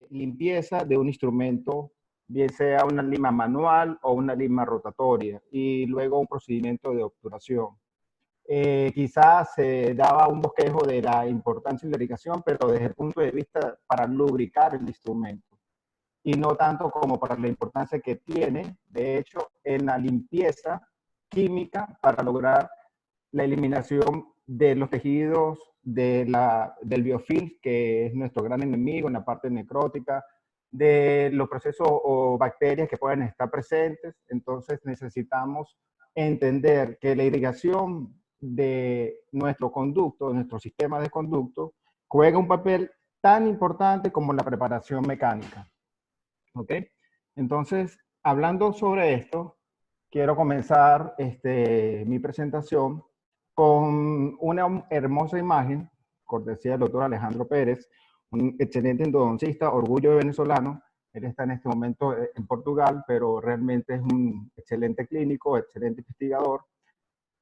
limpieza de un instrumento, bien sea una lima manual o una lima rotatoria, y luego un procedimiento de obturación. Quizás se daba un bosquejo de la importancia de la irrigación, pero desde el punto de vista para lubricar el instrumento, y no tanto como para la importancia que tiene, de hecho, en la limpieza química para lograr la eliminación de los tejidos del biofilm, que es nuestro gran enemigo en la parte necrótica, de los procesos o bacterias que pueden estar presentes. Entonces necesitamos entender que la irrigación de nuestro conducto, de nuestro sistema de conducto, juega un papel tan importante como la preparación mecánica. ¿Ok? Entonces, hablando sobre esto, quiero comenzar mi presentación con una hermosa imagen, cortesía del doctor Alejandro Pérez, un excelente endodoncista, orgullo venezolano. Él está en este momento en Portugal, pero realmente es un excelente clínico, excelente investigador.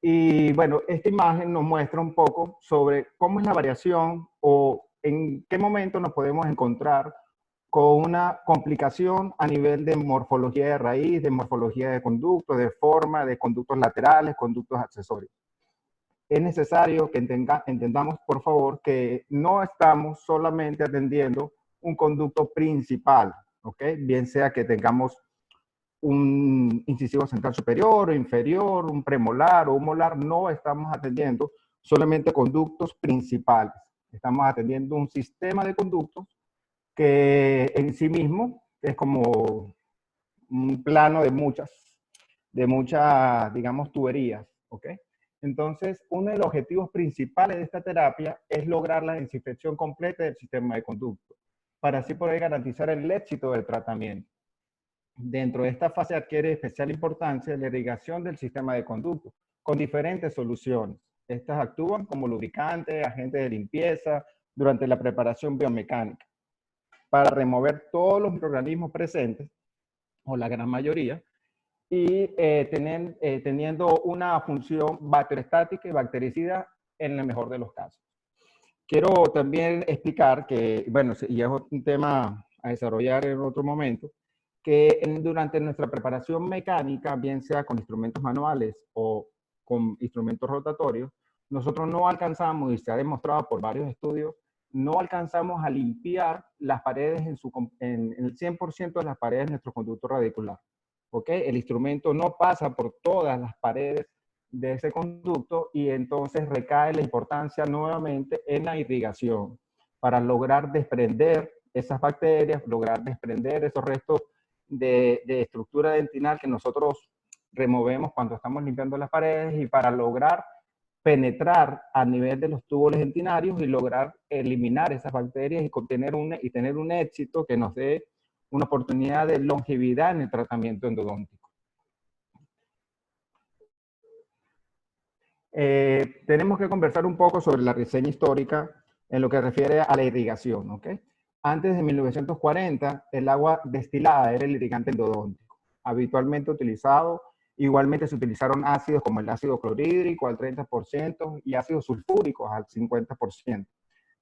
Y bueno, esta imagen nos muestra un poco sobre cómo es la variación o en qué momento nos podemos encontrar con una complicación a nivel de morfología de raíz, de morfología de conductos, de forma, de conductos laterales, conductos accesorios. Es necesario que entendamos, por favor, que no estamos solamente atendiendo un conducto principal, ¿ok? Bien sea que tengamos un incisivo central superior o inferior, un premolar o un molar, no estamos atendiendo solamente conductos principales. Estamos atendiendo un sistema de conductos que en sí mismo es como un plano de muchas, digamos, tuberías, ¿ok? Entonces, uno de los objetivos principales de esta terapia es lograr la desinfección completa del sistema de conducto, para así poder garantizar el éxito del tratamiento. Dentro de esta fase adquiere especial importancia la irrigación del sistema de conducto, con diferentes soluciones. Estas actúan como lubricantes, agentes de limpieza, durante la preparación biomecánica, para remover todos los microorganismos presentes, o la gran mayoría, y teniendo una función bacteriostática y bactericida en el mejor de los casos. Quiero también explicar que, bueno, y es un tema a desarrollar en otro momento, que durante nuestra preparación mecánica, bien sea con instrumentos manuales o con instrumentos rotatorios, nosotros no alcanzamos, y se ha demostrado por varios estudios, no alcanzamos a limpiar las paredes en el 100% de las paredes de nuestro conducto radicular. ¿Ok? El instrumento no pasa por todas las paredes de ese conducto y entonces recae la importancia nuevamente en la irrigación para lograr desprender esas bacterias, lograr desprender esos restos de estructura dentinal que nosotros removemos cuando estamos limpiando las paredes, y para lograr penetrar a nivel de los túbulos dentinarios y lograr eliminar esas bacterias y tener un éxito que nos dé una oportunidad de longevidad en el tratamiento endodóntico. Tenemos que conversar un poco sobre la reseña histórica en lo que refiere a la irrigación, ¿ok? Antes de 1940, el agua destilada era el irrigante endodóntico, habitualmente utilizado. Igualmente se utilizaron ácidos como el ácido clorhídrico al 30% y ácidos sulfúricos al 50%.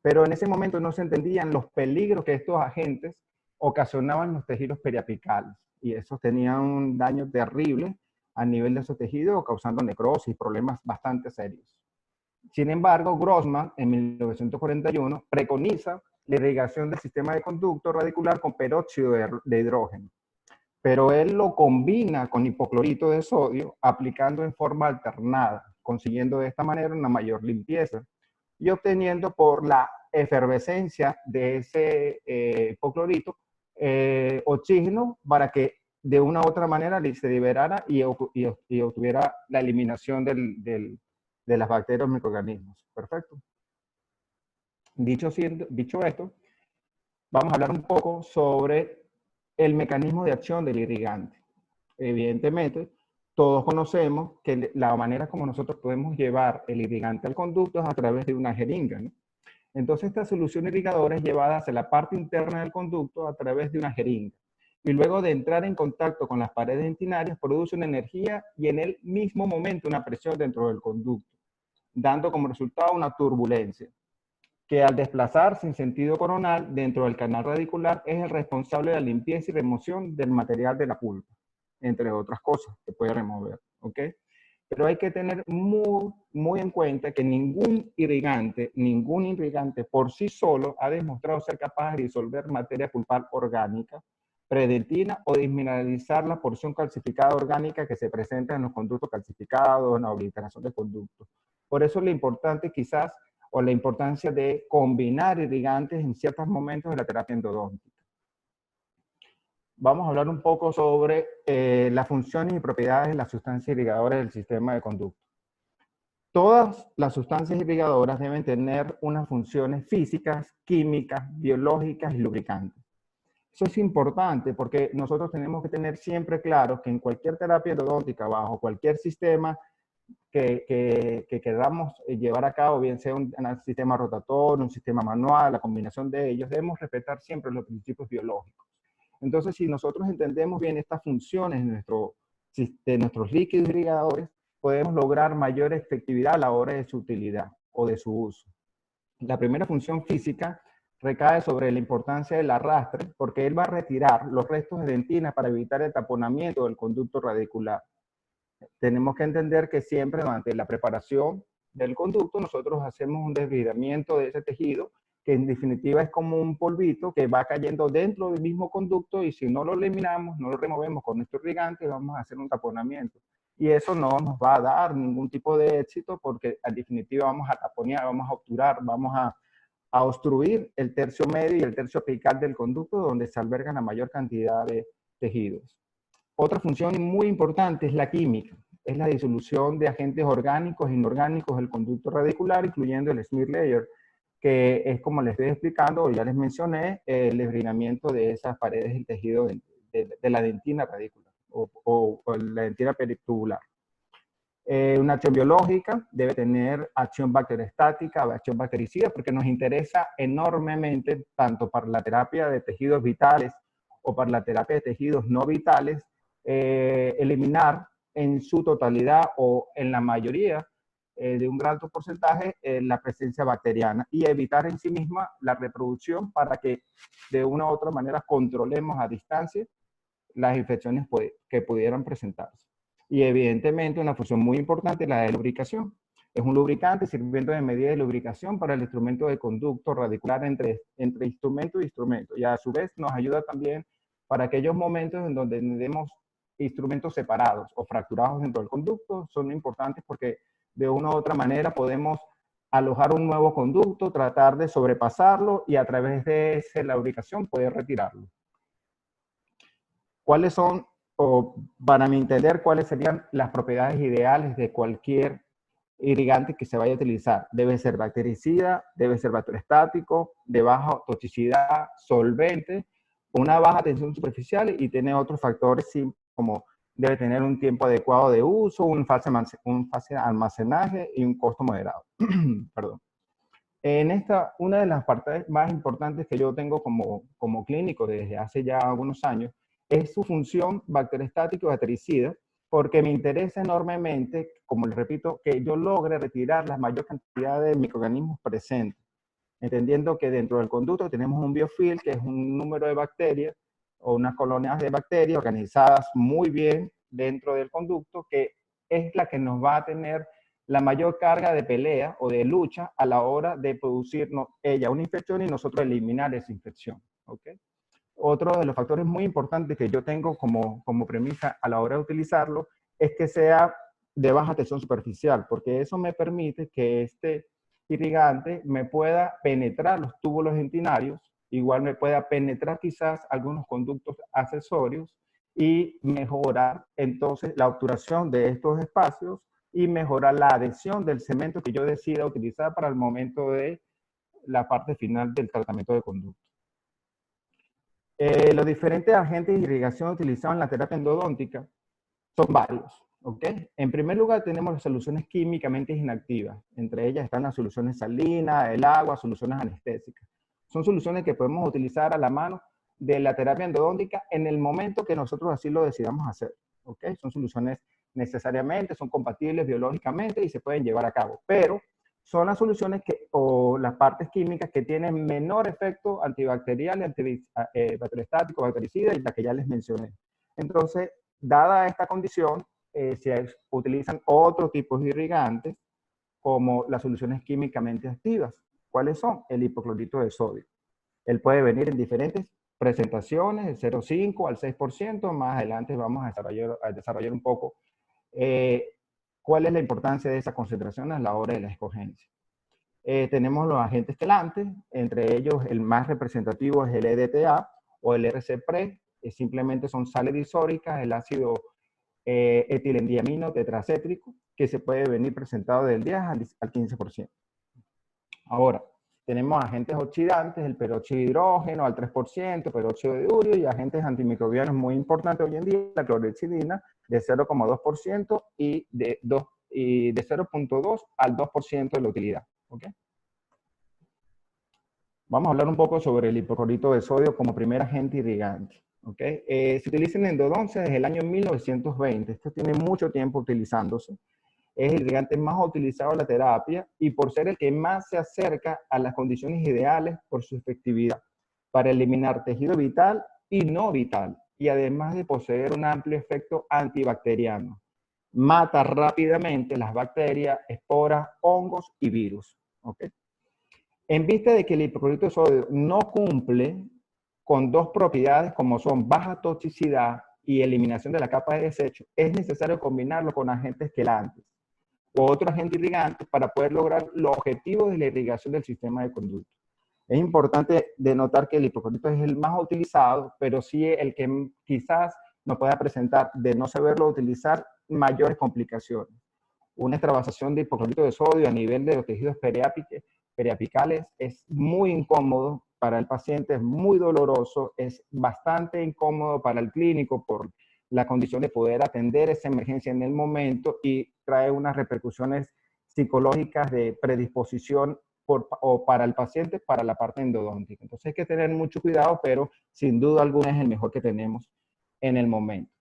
Pero en ese momento no se entendían los peligros que estos agentes ocasionaban en los tejidos periapicales, y esos tenían un daño terrible a nivel de esos tejidos, causando necrosis y problemas bastante serios. Sin embargo, Grossman, en 1941, preconiza la irrigación del sistema de conducto radicular con peróxido de hidrógeno, pero él lo combina con hipoclorito de sodio, aplicando en forma alternada, consiguiendo de esta manera una mayor limpieza y obteniendo por la efervescencia de ese hipoclorito oxígeno, para que de una u otra manera se liberara y obtuviera la eliminación de las bacterias o microorganismos. Perfecto. Dicho esto, vamos a hablar un poco sobre el mecanismo de acción del irrigante. Evidentemente, todos conocemos que la manera como nosotros podemos llevar el irrigante al conducto es a través de una jeringa, ¿no? Entonces, esta solución irrigadora es llevada hacia la parte interna del conducto a través de una jeringa. Y luego de entrar en contacto con las paredes dentinarias, produce una energía y en el mismo momento una presión dentro del conducto, dando como resultado una turbulencia. que al desplazarse en sentido coronal dentro del canal radicular es el responsable de la limpieza y remoción del material de la pulpa, entre otras cosas que puede remover, ¿ok? Pero hay que tener muy en cuenta que ningún irrigante por sí solo ha demostrado ser capaz de disolver materia pulpar orgánica, predentina o desmineralizar la porción calcificada orgánica que se presenta en los conductos calcificados, en la obliteración de conductos. Por eso lo importante quizás, o la importancia de combinar irrigantes en ciertos momentos de la terapia endodóntica. Vamos a hablar un poco sobre las funciones y propiedades de las sustancias irrigadoras del sistema de conducto. Todas las sustancias irrigadoras deben tener unas funciones físicas, químicas, biológicas y lubricantes. Eso es importante porque nosotros tenemos que tener siempre claro que en cualquier terapia endodóntica, bajo cualquier sistema que queramos llevar a cabo, bien sea un sistema rotatorio, un sistema manual, la combinación de ellos, debemos respetar siempre los principios biológicos. Entonces, si nosotros entendemos bien estas funciones de nuestros líquidos irrigadores, podemos lograr mayor efectividad a la hora de su utilidad o de su uso. La primera función física recae sobre la importancia del arrastre, porque él va a retirar los restos de dentina para evitar el taponamiento del conducto radicular. Tenemos que entender que siempre durante la preparación del conducto nosotros hacemos un desbridamiento de ese tejido, que en definitiva es como un polvito que va cayendo dentro del mismo conducto, y si no lo eliminamos, no lo removemos con nuestro irrigante, vamos a hacer un taponamiento. Y eso no nos va a dar ningún tipo de éxito, porque en definitiva vamos a taponear, vamos a obturar, vamos a obstruir el tercio medio y el tercio apical del conducto, donde se albergan la mayor cantidad de tejidos. Otra función muy importante es la química, es la disolución de agentes orgánicos e inorgánicos del conducto radicular, incluyendo el smear layer, que es, como les estoy explicando, ya les mencioné, el desbridamiento de esas paredes del tejido de la dentina radicular o la dentina peritubular. Una acción biológica debe tener acción bacteriostática o acción bactericida, porque nos interesa enormemente, tanto para la terapia de tejidos vitales o para la terapia de tejidos no vitales, eliminar en su totalidad o en la mayoría de un gran alto porcentaje la presencia bacteriana, y evitar en sí misma la reproducción, para que de una u otra manera controlemos a distancia las infecciones que pudieran presentarse. Y evidentemente una función muy importante es la de lubricación. Es un lubricante sirviendo de medida de lubricación para el instrumento de conducto radicular entre instrumento y instrumento, y a su vez nos ayuda también para aquellos momentos en donde tenemos instrumentos separados o fracturados dentro del conducto. Son importantes porque de una u otra manera podemos alojar un nuevo conducto, tratar de sobrepasarlo, y a través de esa lubricación poder retirarlo. ¿Cuáles son, o para mi entender, cuáles serían las propiedades ideales de cualquier irrigante que se vaya a utilizar? Debe ser bactericida, debe ser bacteriostático, de baja toxicidad, solvente, una baja tensión superficial, y tiene otros factores como debe tener un tiempo adecuado de uso, un fácil almacenaje y un costo moderado. Perdón. Una de las partes más importantes que yo tengo como clínico desde hace ya algunos años es su función bacteriostática y bactericida, porque me interesa enormemente, como les repito, que yo logre retirar la mayor cantidad de microorganismos presentes, entendiendo que dentro del conducto tenemos un biofilm, que es un número de bacterias o unas colonias de bacterias organizadas muy bien dentro del conducto, que es la que nos va a tener la mayor carga de pelea o de lucha a la hora de producirnos ella una infección y nosotros eliminar esa infección. ¿Okay? Otro de los factores muy importantes que yo tengo como premisa a la hora de utilizarlo es que sea de baja tensión superficial, porque eso me permite que este irrigante me pueda penetrar los túbulos dentinarios, igual me pueda penetrar quizás algunos conductos accesorios, y mejorar entonces la obturación de estos espacios y mejorar la adhesión del cemento que yo decida utilizar para el momento de la parte final del tratamiento de conducto. Los diferentes agentes de irrigación utilizados en la terapia endodóntica son varios. ¿Okay? En primer lugar, tenemos las soluciones químicamente inactivas. Entre ellas están las soluciones salinas, el agua, soluciones anestésicas. Son soluciones que podemos utilizar a la mano de la terapia endodóntica en el momento que nosotros así lo decidamos hacer. ¿Okay? Son soluciones necesariamente, son compatibles biológicamente y se pueden llevar a cabo. Pero son las soluciones o las partes químicas que tienen menor efecto antibacterial, bacteriostático, bactericida y la que ya les mencioné. Entonces, dada esta condición, se utilizan otros tipos de irrigantes como las soluciones químicamente activas. ¿Cuáles son? El hipoclorito de sodio. Él puede venir en diferentes presentaciones, de 0,5 al 6%. Más adelante vamos a desarrollar un poco cuál es la importancia de esa concentración a la hora de la escogencia. Tenemos los agentes quelantes, entre ellos el más representativo es el EDTA o el RC-PRE, simplemente son sales disóricas, el ácido etilendiamino tetracétrico, que se puede venir presentado del 10 al 15%. Ahora, tenemos agentes oxidantes, el peróxido de hidrógeno al 3%, peróxido de urio, y agentes antimicrobianos muy importantes hoy en día, la clorhexidina de 0,2% y de 0,2 al 2% de la utilidad. ¿Okay? Vamos a hablar un poco sobre el hipoclorito de sodio como primer agente irrigante. ¿Okay? Se utiliza en endodoncia desde el año 1920. Esto tiene mucho tiempo utilizándose. Es el irrigante más utilizado en la terapia y por ser el que más se acerca a las condiciones ideales por su efectividad para eliminar tejido vital y no vital, y además de poseer un amplio efecto antibacteriano. Mata rápidamente las bacterias, esporas, hongos y virus. ¿Okay? En vista de que el hipoclorito de sodio no cumple con dos propiedades como son baja toxicidad y eliminación de la capa de desecho, es necesario combinarlo con agentes quelantes o otro agente irrigante para poder lograr los objetivos de la irrigación del sistema de conducto. Es importante denotar que el hipoclorito es el más utilizado, pero sí el que quizás nos pueda presentar, de no saberlo utilizar, mayores complicaciones. Una extravasación de hipoclorito de sodio a nivel de los tejidos periapicales es muy incómodo para el paciente, es muy doloroso, es bastante incómodo para el clínico por la condición de poder atender esa emergencia en el momento y trae unas repercusiones psicológicas de predisposición o para el paciente, para la parte endodóntica. Entonces hay que tener mucho cuidado, pero sin duda alguna es el mejor que tenemos en el momento.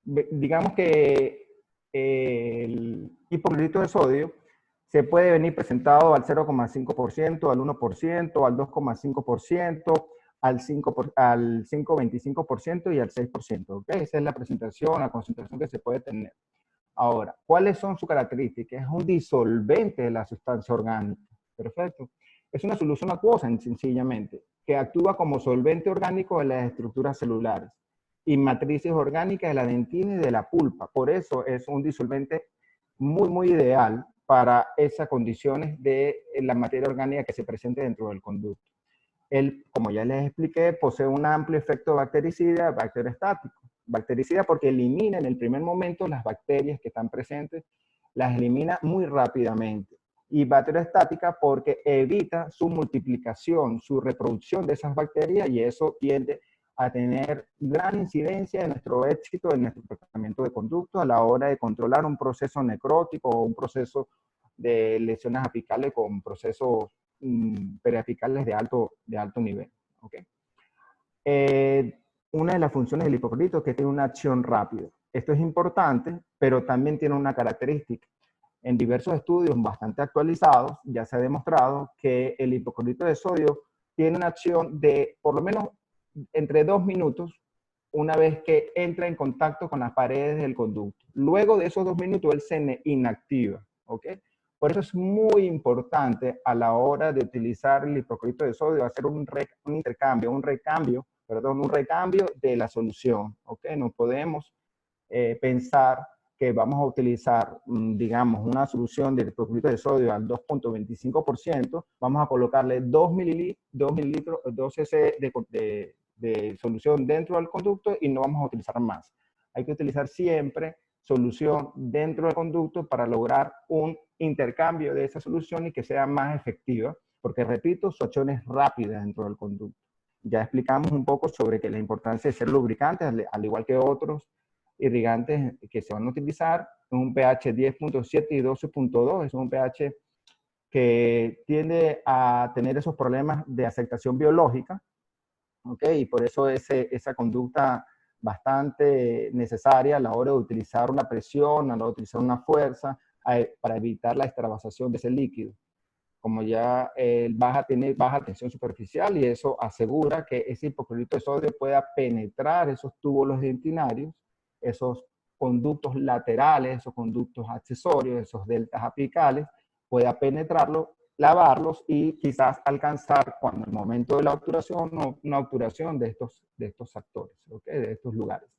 Digamos que el hipoclorito de sodio se puede venir presentado al 0,5%, al 1%, al 2,5%, al 5,25% y al 6%. ¿Okay? Esa es la presentación, la concentración que se puede tener. Ahora, ¿cuáles son sus características? Es un disolvente de la sustancia orgánica. Perfecto. Es una solución acuosa, sencillamente, que actúa como solvente orgánico de las estructuras celulares y matrices orgánicas de la dentina y de la pulpa. Por eso es un disolvente muy ideal para esas condiciones de la materia orgánica que se presente dentro del conducto. Él, como ya les expliqué, posee un amplio efecto bactericida, bacteriostático. Bactericida porque elimina en el primer momento las bacterias que están presentes, las elimina muy rápidamente. Y bacteriostática porque evita su multiplicación, su reproducción de esas bacterias, y eso tiende a tener gran incidencia en nuestro éxito, en nuestro tratamiento de conducto a la hora de controlar un proceso necrótico o un proceso de lesiones apicales con procesos periapicales de alto nivel. ¿Okay? Una de las funciones del hipoclorito es que tiene una acción rápida. Esto es importante, pero también tiene una característica. En diversos estudios bastante actualizados ya se ha demostrado que el hipoclorito de sodio tiene una acción de por lo menos entre 2 minutos una vez que entra en contacto con las paredes del conducto. Luego de esos 2 minutos él se inactiva. ¿Okay? Por eso es muy importante a la hora de utilizar el hipoclorito de sodio hacer un recambio de la solución. ¿Okay? No podemos pensar que vamos a utilizar, digamos, una solución de hipoclorito de sodio al 2,25%, vamos a colocarle 2 cc de solución dentro del conducto y no vamos a utilizar más. Hay que utilizar siempre solución dentro del conducto para lograr un intercambio de esa solución y que sea más efectiva, porque repito, su acción es rápida dentro del conducto. Ya explicamos un poco sobre que la importancia de ser lubricantes, al igual que otros irrigantes que se van a utilizar, un pH 10.7 y 12.2, es un pH que tiende a tener esos problemas de aceptación biológica, ¿okay? Y por eso esa conducta bastante necesaria a la hora de utilizar una presión, a la hora de utilizar una fuerza, para evitar la extravasación de ese líquido. Como ya tiene baja tensión superficial y eso asegura que ese hipoclorito de sodio pueda penetrar esos túbulos dentinarios, esos conductos laterales, esos conductos accesorios, esos deltas apicales, pueda penetrarlos, lavarlos y quizás alcanzar, cuando el momento de la obturación, una obturación de estos actores, ¿okay? De estos lugares.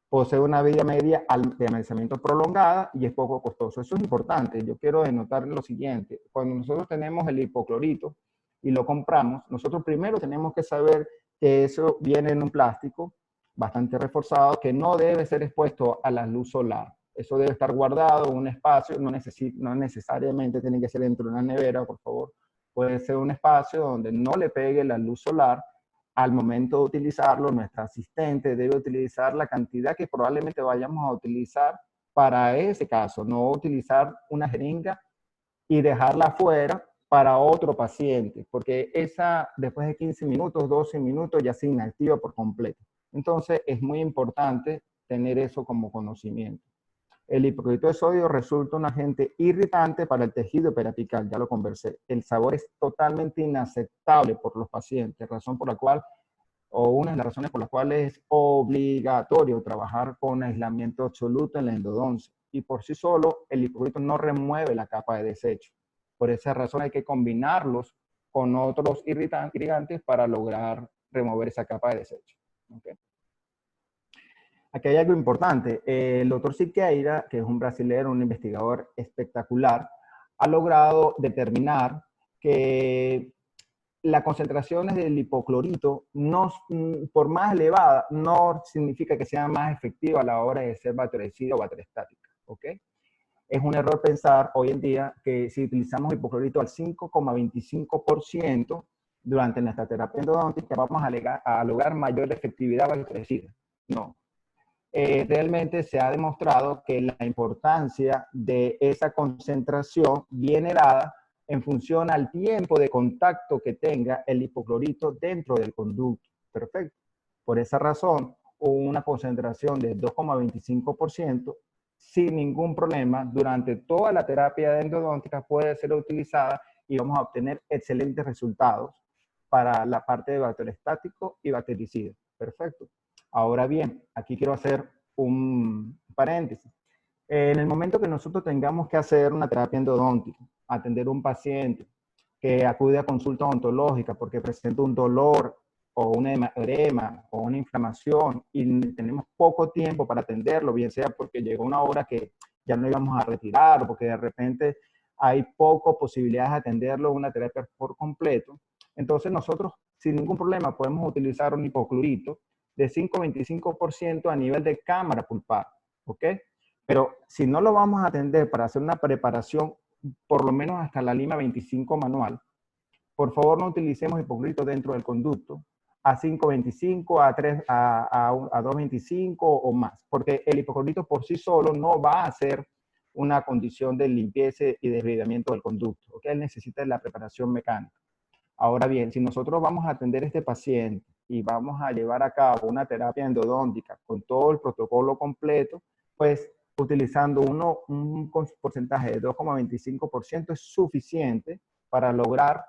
Posee una vida media de almacenamiento prolongada y es poco costoso. Eso es importante. Yo quiero denotar lo siguiente. Cuando nosotros tenemos el hipoclorito y lo compramos, nosotros primero tenemos que saber que eso viene en un plástico bastante reforzado que no debe ser expuesto a la luz solar. Eso debe estar guardado en un espacio, no necesariamente tiene que ser dentro de una nevera, por favor. Puede ser un espacio donde no le pegue la luz solar. Al momento de utilizarlo, nuestra asistente debe utilizar la cantidad que probablemente vayamos a utilizar para ese caso, no utilizar una jeringa y dejarla afuera para otro paciente, porque esa después de 15 minutos, 12 minutos ya se inactiva por completo. Entonces es muy importante tener eso como conocimiento. El hipoclorito de sodio resulta un agente irritante para el tejido periapical, ya lo conversé. El sabor es totalmente inaceptable por los pacientes, razón por la cual, o una de las razones por las cuales es obligatorio trabajar con aislamiento absoluto en la endodoncia. Y por sí solo, el hipoclorito no remueve la capa de desecho. Por esa razón hay que combinarlos con otros irritantes para lograr remover esa capa de desecho. ¿Okay? Aquí hay algo importante. El doctor Siqueira, que es un brasileño, un investigador espectacular, ha logrado determinar que las concentraciones del hipoclorito, no, por más elevada, no significa que sea más efectiva a la hora de ser bactericida o bacteriostática. ¿Okay? Es un error pensar hoy en día que si utilizamos hipoclorito al 5,25% durante nuestra terapia endodóntica, vamos a lograr mayor efectividad bactericida. No. Realmente se ha demostrado que la importancia de esa concentración viene dada en función al tiempo de contacto que tenga el hipoclorito dentro del conducto. Perfecto. Por esa razón, una concentración de 2,25% sin ningún problema durante toda la terapia endodóntica puede ser utilizada y vamos a obtener excelentes resultados para la parte de bacteriostático y bactericida. Perfecto. Ahora bien, aquí quiero hacer un paréntesis. En el momento que nosotros tengamos que hacer una terapia endodóntica, atender a un paciente que acude a consulta odontológica porque presenta un dolor o un edema o una inflamación y tenemos poco tiempo para atenderlo, bien sea porque llegó una hora que ya no íbamos a retirar o porque de repente hay poco posibilidades de atenderlo una terapia por completo, entonces nosotros sin ningún problema podemos utilizar un hipoclorito de 5,25% a nivel de cámara pulpar, ¿ok? Pero si no lo vamos a atender para hacer una preparación, por lo menos hasta la lima 25 manual, por favor no utilicemos hipoclorito dentro del conducto a 5,25, a 2,25 o más, porque el hipoclorito por sí solo no va a ser una condición de limpieza y desbridamiento del conducto, ¿ok? Él necesita la preparación mecánica. Ahora bien, si nosotros vamos a atender a este paciente y vamos a llevar a cabo una terapia endodóntica con todo el protocolo completo, pues utilizando un porcentaje de 2,25% es suficiente para lograr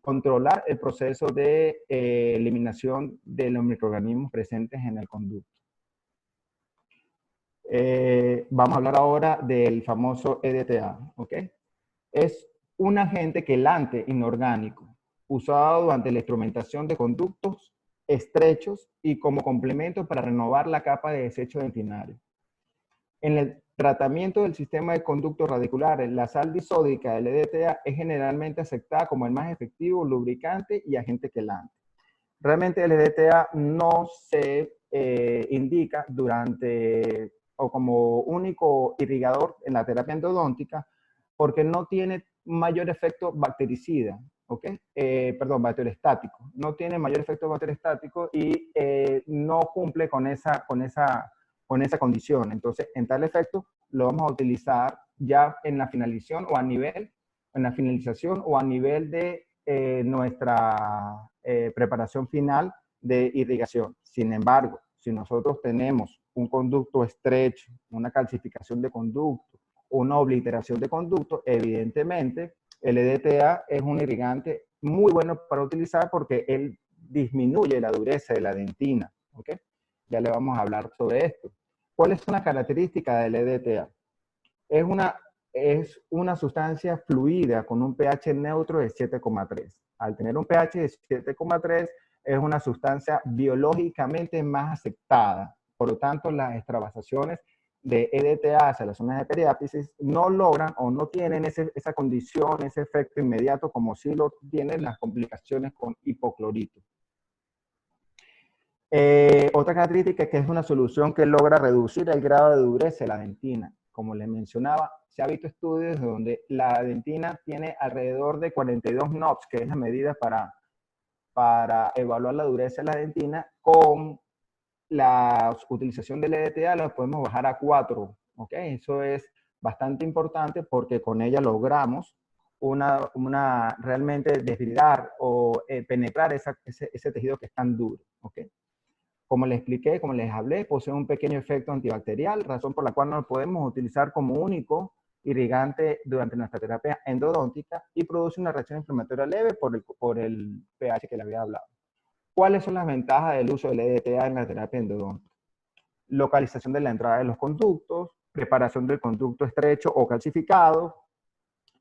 controlar el proceso de eliminación de los microorganismos presentes en el conducto. Vamos a hablar ahora del famoso EDTA, ¿ok? Es un agente quelante inorgánico usado durante la instrumentación de conductos estrechos y como complemento para renovar la capa de desecho dentinario. En el tratamiento del sistema de conductos radiculares, la sal disódica del EDTA es generalmente aceptada como el más efectivo lubricante y agente quelante. Realmente el EDTA no se indica durante o como único irrigador en la terapia endodóntica porque no tiene mayor efecto bactericida, ¿ok? Bacteriostático. No tiene mayor efecto bacteriostático y no cumple con esa condición. Entonces, en tal efecto, lo vamos a utilizar ya en la finalización o a nivel, de nuestra preparación final de irrigación. Sin embargo, Si nosotros tenemos un conducto estrecho, una calcificación de conducto, una obliteración de conducto, evidentemente el EDTA es un irrigante muy bueno para utilizar porque él disminuye la dureza de la dentina. ¿Ok? Ya le vamos a hablar sobre esto. ¿Cuáles son las características del EDTA? Es una sustancia fluida con un pH neutro de 7,3. Al tener un pH de 7,3 es una sustancia biológicamente más aceptada. Por lo tanto, las extravasaciones de EDTA hacia las zonas de periápsis no logran o no tienen esa condición, ese efecto inmediato como sí lo tienen las complicaciones con hipoclorito. Otra característica es que es una solución que logra reducir el grado de dureza de la dentina. Como les mencionaba, se ha visto estudios donde la dentina tiene alrededor de 42 NOPS, que es la medida para evaluar la dureza de la dentina. Con la utilización del EDTA la podemos bajar a 4. ¿Okay? Eso es bastante importante porque con ella logramos realmente desbridar o penetrar ese tejido que es tan duro. ¿Okay? Como les expliqué, como les hablé, posee un pequeño efecto antibacterial, razón por la cual no lo podemos utilizar como único irrigante durante nuestra terapia endodóntica y produce una reacción inflamatoria leve por el pH que le había hablado. ¿Cuáles son las ventajas del uso del EDTA en la terapia endodóntica? Localización de la entrada de los conductos, preparación del conducto estrecho o calcificado,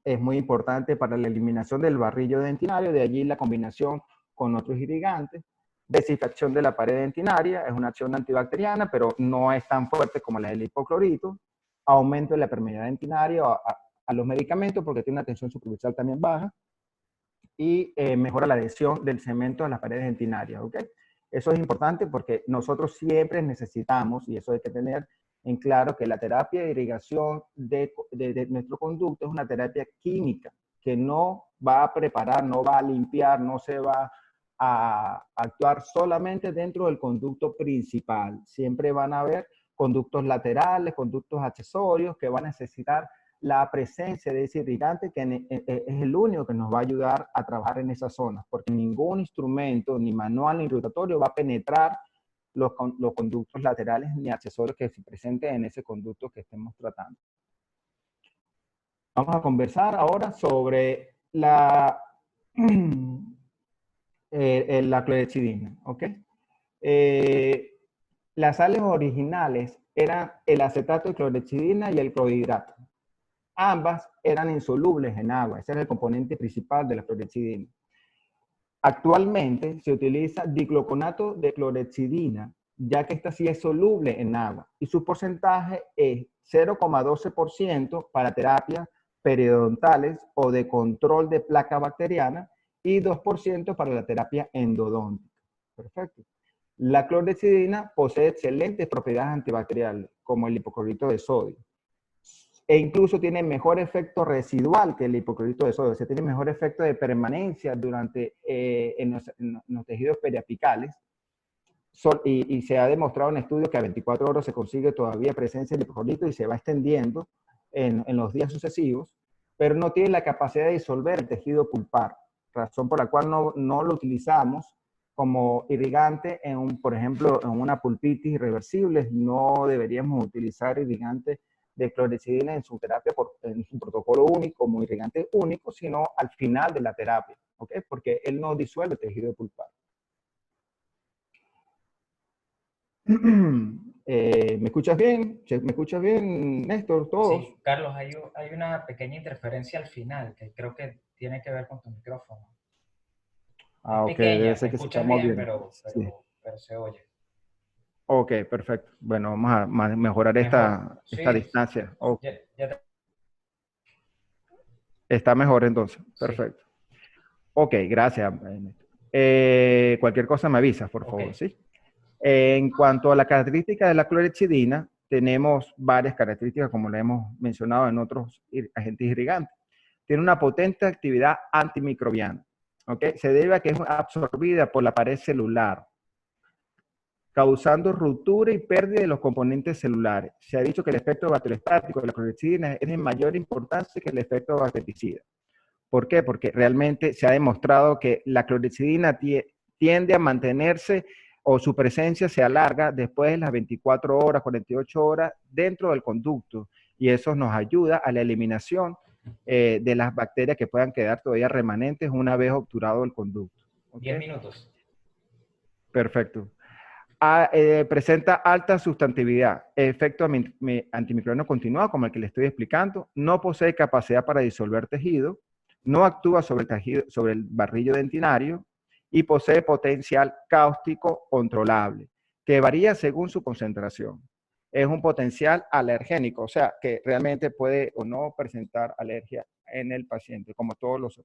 es muy importante para la eliminación del barrillo dentinario, de allí la combinación con otros irrigantes. Desinfección de la pared dentinaria, es una acción antibacteriana, pero no es tan fuerte como la del hipoclorito. Aumento de la permeabilidad dentinaria a los medicamentos porque tiene una tensión superficial también baja. Y mejora la adhesión del cemento a las paredes dentinarias. ¿Okay? Eso es importante porque nosotros siempre necesitamos, y eso hay que tener en claro, que la terapia de irrigación de nuestro conducto es una terapia química que no va a preparar, no va a limpiar, no se va a actuar solamente dentro del conducto principal. Siempre van a haber conductos laterales, conductos accesorios que van a necesitar la presencia de ese irrigante que es el único que nos va a ayudar a trabajar en esas zonas, porque ningún instrumento, ni manual ni rotatorio va a penetrar los conductos laterales ni accesorios que se presenten en ese conducto que estemos tratando. Vamos a conversar ahora sobre la clorhexidina. ¿Okay? Las sales originales eran el acetato de clorhexidina y el clorhidrato. Ambas eran insolubles en agua. Ese era el componente principal de la clorhexidina. Actualmente se utiliza dicloroconato de clorhexidina, ya que esta sí es soluble en agua. Y su porcentaje es 0,12% para terapias periodontales o de control de placa bacteriana y 2% para la terapia endodóntica. Perfecto. La clorhexidina posee excelentes propiedades antibacteriales, como el hipoclorito de sodio. E incluso tiene mejor efecto residual que el hipoclorito de sodio. O sea, tiene mejor efecto de permanencia en los tejidos periapicales. Y se ha demostrado en estudios que a 24 horas se consigue todavía presencia del hipoclorito y se va extendiendo en los días sucesivos, pero no tiene la capacidad de disolver el tejido pulpar, razón por la cual no lo utilizamos como irrigante por ejemplo, en una pulpitis irreversible. No deberíamos utilizar irrigante de clorhexidina en su terapia, en su protocolo único, como irrigante único, sino al final de la terapia, ¿okay? Porque él no disuelve el tejido pulpar. ¿Me escuchas bien? ¿Me escuchas bien, Néstor? ¿Todos? Sí, Carlos, hay una pequeña interferencia al final que creo que tiene que ver con tu micrófono. Es Ok, debe pequeña, te ser que se está escuchas bien, moviendo. pero, Sí. pero, pero se oye. Ok, perfecto. Bueno, vamos a mejorar Mejor. esta Sí, distancia. Oh, ya está mejor entonces. sí, Perfecto. Ok, gracias. Cualquier cosa me avisas, por ok. favor, ¿sí? En cuanto a la característica de la clorhexidina, tenemos varias características, como lo hemos mencionado en otros agentes irrigantes. Tiene una potente actividad antimicrobiana. ¿Okay? Se debe a que es absorbida por la pared celular, causando ruptura y pérdida de los componentes celulares. Se ha dicho que el efecto bacteriostático de la clorhexidina es de mayor importancia que el efecto bactericida. ¿Por qué? Porque realmente se ha demostrado que la clorhexidina tiende a mantenerse o su presencia se alarga después de las 24 horas, 48 horas dentro del conducto, y eso nos ayuda a la eliminación de las bacterias que puedan quedar todavía remanentes una vez obturado el conducto. ¿Okay? 10 minutos. Perfecto. Presenta alta sustantividad, efecto antimicrobiano continuado, como el que le estoy explicando, no posee capacidad para disolver tejido, no actúa sobre el tejido, sobre el barrillo dentinario y posee potencial cáustico controlable, que varía según su concentración. Es un potencial alergénico, o sea, que realmente puede o no presentar alergia en el paciente, como todos los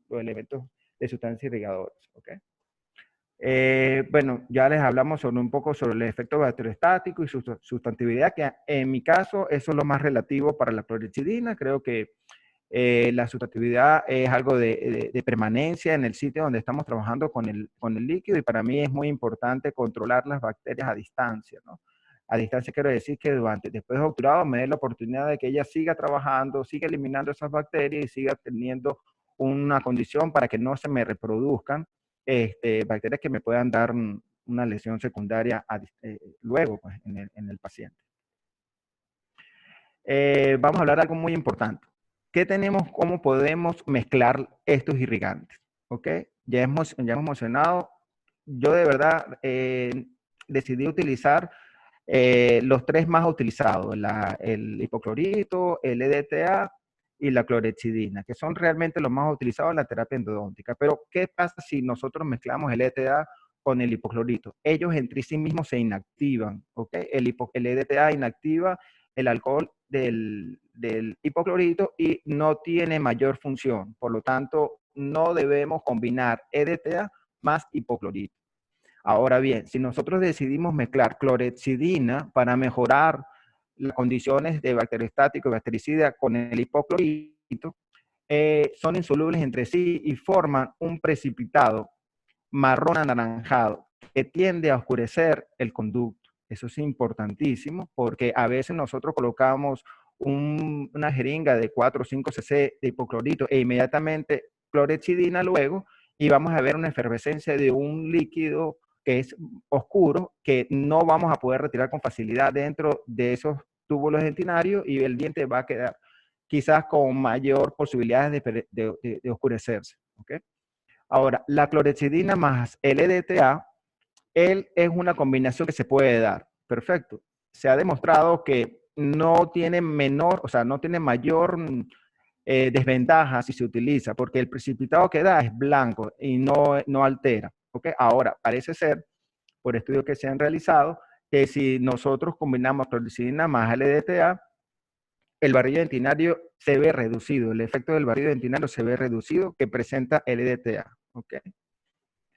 elementos de sustancias irrigadoras. ¿Okay? Bueno, ya les hablamos sobre un poco sobre el efecto bacteriostático y su sustantividad, que en mi caso eso es lo más relativo para la clorhexidina. Creo que la sustantividad es algo de permanencia en el sitio donde estamos trabajando con el líquido, y para mí es muy importante controlar las bacterias a distancia, ¿no? A distancia quiero decir que después de obturado me dé la oportunidad de que ella siga trabajando, siga eliminando esas bacterias y siga teniendo una condición para que no se me reproduzcan bacterias que me puedan dar una lesión secundaria luego pues, en el paciente. Vamos a hablar de algo muy importante. ¿Qué tenemos? ¿Cómo podemos mezclar estos irrigantes? ¿Ok? Ya hemos mencionado, yo de verdad decidí utilizar los tres más utilizados, el hipoclorito, el EDTA y la clorhexidina, que son realmente los más utilizados en la terapia endodóntica. Pero, ¿qué pasa si nosotros mezclamos el EDTA con el hipoclorito? Ellos entre sí mismos se inactivan, ¿ok? El EDTA inactiva el alcohol del hipoclorito y no tiene mayor función. Por lo tanto, no debemos combinar EDTA más hipoclorito. Ahora bien, si nosotros decidimos mezclar clorhexidina para mejorar las condiciones de bacteriostático y bactericida con el hipoclorito, son insolubles entre sí y forman un precipitado marrón anaranjado que tiende a oscurecer el conducto. Eso es importantísimo porque a veces nosotros colocamos una jeringa de 4 o 5 cc de hipoclorito e inmediatamente clorhexidina luego, y vamos a ver una efervescencia de un líquido que es oscuro, que no vamos a poder retirar con facilidad dentro de esos túbulos dentinarios, y el diente va a quedar quizás con mayor posibilidades de oscurecerse. ¿Okay? Ahora, la clorhexidina más el EDTA, él es una combinación que se puede dar. Perfecto. Se ha demostrado que no tiene menor, o sea, no tiene mayor desventaja si se utiliza, porque el precipitado que da es blanco y no altera. ¿Okay? Ahora, parece ser, por estudios que se han realizado, que si nosotros combinamos clorhexidina más el EDTA, el barrillo dentinario se ve reducido, el efecto del barrillo dentinario se ve reducido que presenta el EDTA. ¿Okay?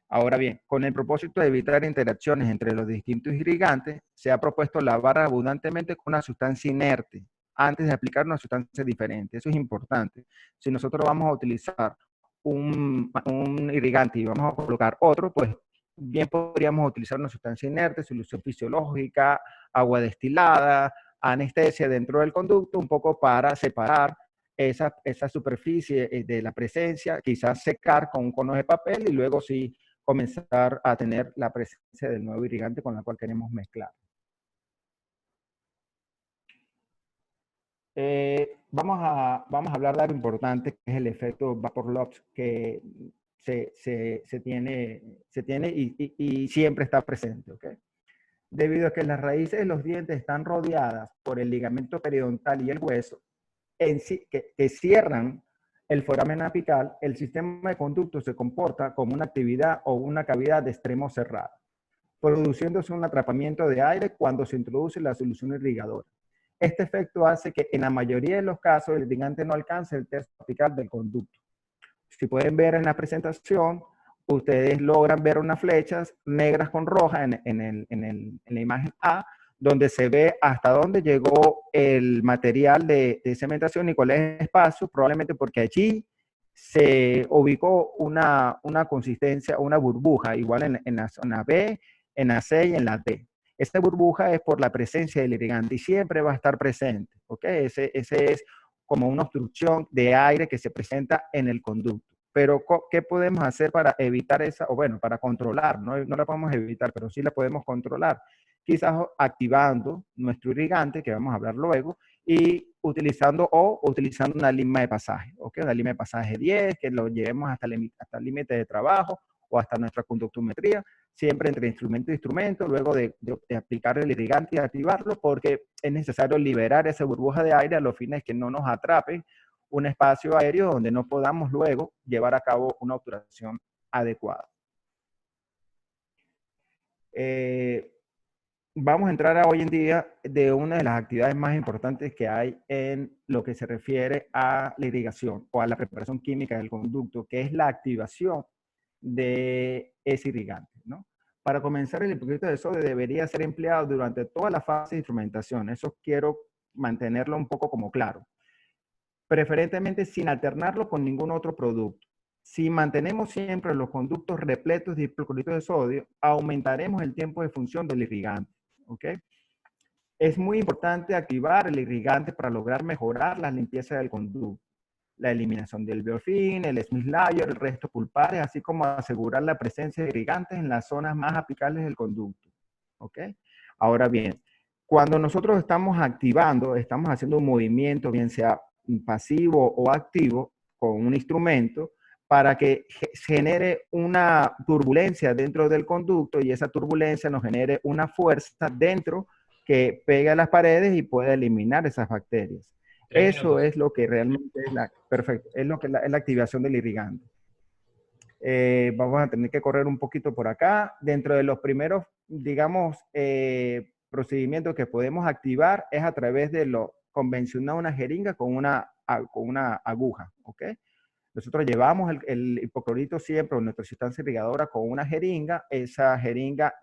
Ahora bien, con el propósito de evitar interacciones entre los distintos irrigantes, se ha propuesto lavar abundantemente con una sustancia inerte antes de aplicar una sustancia diferente. Eso es importante. Si nosotros vamos a utilizar un irrigante y vamos a colocar otro, pues bien podríamos utilizar una sustancia inerte, solución fisiológica, agua destilada, anestesia dentro del conducto, un poco para separar esa superficie de la presencia, quizás secar con un cono de papel y luego sí comenzar a tener la presencia del nuevo irrigante con la cual queremos mezclar. Vamos a hablar de algo importante, que es el efecto Vapor-Lock, que se tiene y siempre está presente. ¿Okay? Debido a que las raíces de los dientes están rodeadas por el ligamento periodontal y el hueso, que cierran el foramen apical, el sistema de conducto se comporta como una actividad o una cavidad de extremo cerrado, produciéndose un atrapamiento de aire cuando se introduce la solución irrigadora. Este efecto hace que en la mayoría de los casos el irrigante no alcance el tercio apical del conducto. Si pueden ver en la presentación, ustedes logran ver unas flechas negras con roja en la imagen A, donde se ve hasta dónde llegó el material de cementación y cuál es el espacio, probablemente porque allí se ubicó una consistencia, una burbuja, igual en la zona B, en la C y en la D. Esta burbuja es por la presencia del irrigante y siempre va a estar presente. ¿Okay? Ese es como una obstrucción de aire que se presenta en el conducto. pero ¿qué podemos hacer para evitar esa, o bueno, para controlar? No la podemos evitar, pero sí la podemos controlar. Quizás activando nuestro irrigante, que vamos a hablar luego, y utilizando una lima de pasaje, ¿ok? Una lima de pasaje 10, que lo llevemos hasta el límite de trabajo o hasta nuestra conductometría, siempre entre instrumento y instrumento, luego de aplicar el irrigante y activarlo, porque es necesario liberar esa burbuja de aire a los fines que no nos atrape un espacio aéreo donde no podamos luego llevar a cabo una obturación adecuada. Vamos a entrar hoy en día de una de las actividades más importantes que hay en lo que se refiere a la irrigación o a la preparación química del conducto, que es la activación de ese irrigante, ¿no? Para comenzar, el hipoclorito de sodio debería ser empleado durante toda la fase de instrumentación. Eso quiero mantenerlo un poco como claro. Preferentemente sin alternarlo con ningún otro producto. Si mantenemos siempre los conductos repletos de hipoclorito de sodio, aumentaremos el tiempo de función del irrigante. ¿Ok? Es muy importante activar el irrigante para lograr mejorar la limpieza del conducto, la eliminación del biofilm, el Smith layer, el resto pulpares, así como asegurar la presencia de irrigantes en las zonas más apicables del conducto. ¿Ok? Ahora bien, cuando nosotros estamos activando, estamos haciendo un movimiento, bien sea pasivo o activo, con un instrumento, para que genere una turbulencia dentro del conducto y esa turbulencia nos genere una fuerza dentro que pegue a las paredes y pueda eliminar esas bacterias. Eso es lo que realmente es perfecto, es lo que es la activación del irrigante. Vamos a tener que correr un poquito por acá. Dentro de los primeros, digamos, procedimientos que podemos activar es a través de lo convencional, una jeringa con una aguja, ¿ok? Nosotros llevamos el hipoclorito siempre, o nuestra sustancia irrigadora, con una jeringa. Esa jeringa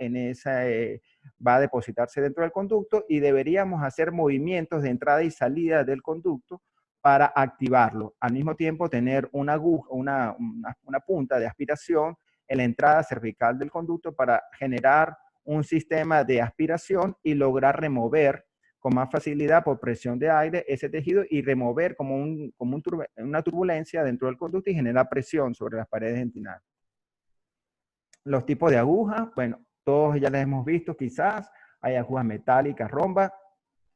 va a depositarse dentro del conducto y deberíamos hacer movimientos de entrada y salida del conducto para activarlo. Al mismo tiempo, tener una aguja, una punta de aspiración en la entrada cervical del conducto para generar un sistema de aspiración y lograr remover con más facilidad por presión de aire ese tejido y remover como una turbulencia dentro del conducto y generar presión sobre las paredes dentinales. Los tipos de agujas, bueno, todos ya les hemos visto quizás, hay agujas metálicas, rombas,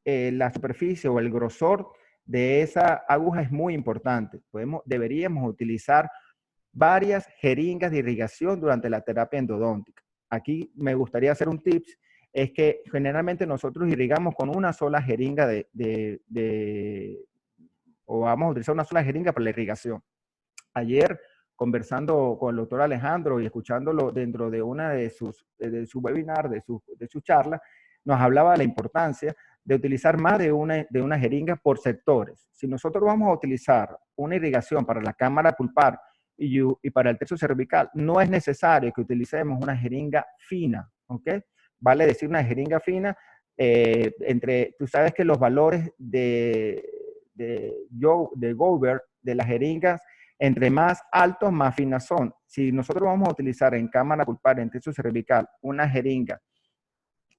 la superficie o el grosor de esa aguja es muy importante. Deberíamos utilizar varias jeringas de irrigación durante la terapia endodóntica. Aquí me gustaría hacer un tips, es que generalmente nosotros irrigamos con una sola jeringa o vamos a utilizar una sola jeringa para la irrigación. Ayer, conversando con el doctor Alejandro y escuchándolo dentro de una de su webinar, de su charla, nos hablaba de la importancia de utilizar más de una jeringa por sectores. Si nosotros vamos a utilizar una irrigación para la cámara pulpar y para el tercio cervical, no es necesario que utilicemos una jeringa fina, ¿ok? Vale decir una jeringa fina, tú sabes que los valores de Gobert de las jeringas, entre más altos, más finas son. Si nosotros vamos a utilizar en cámara pulpar, en tercio cervical, una jeringa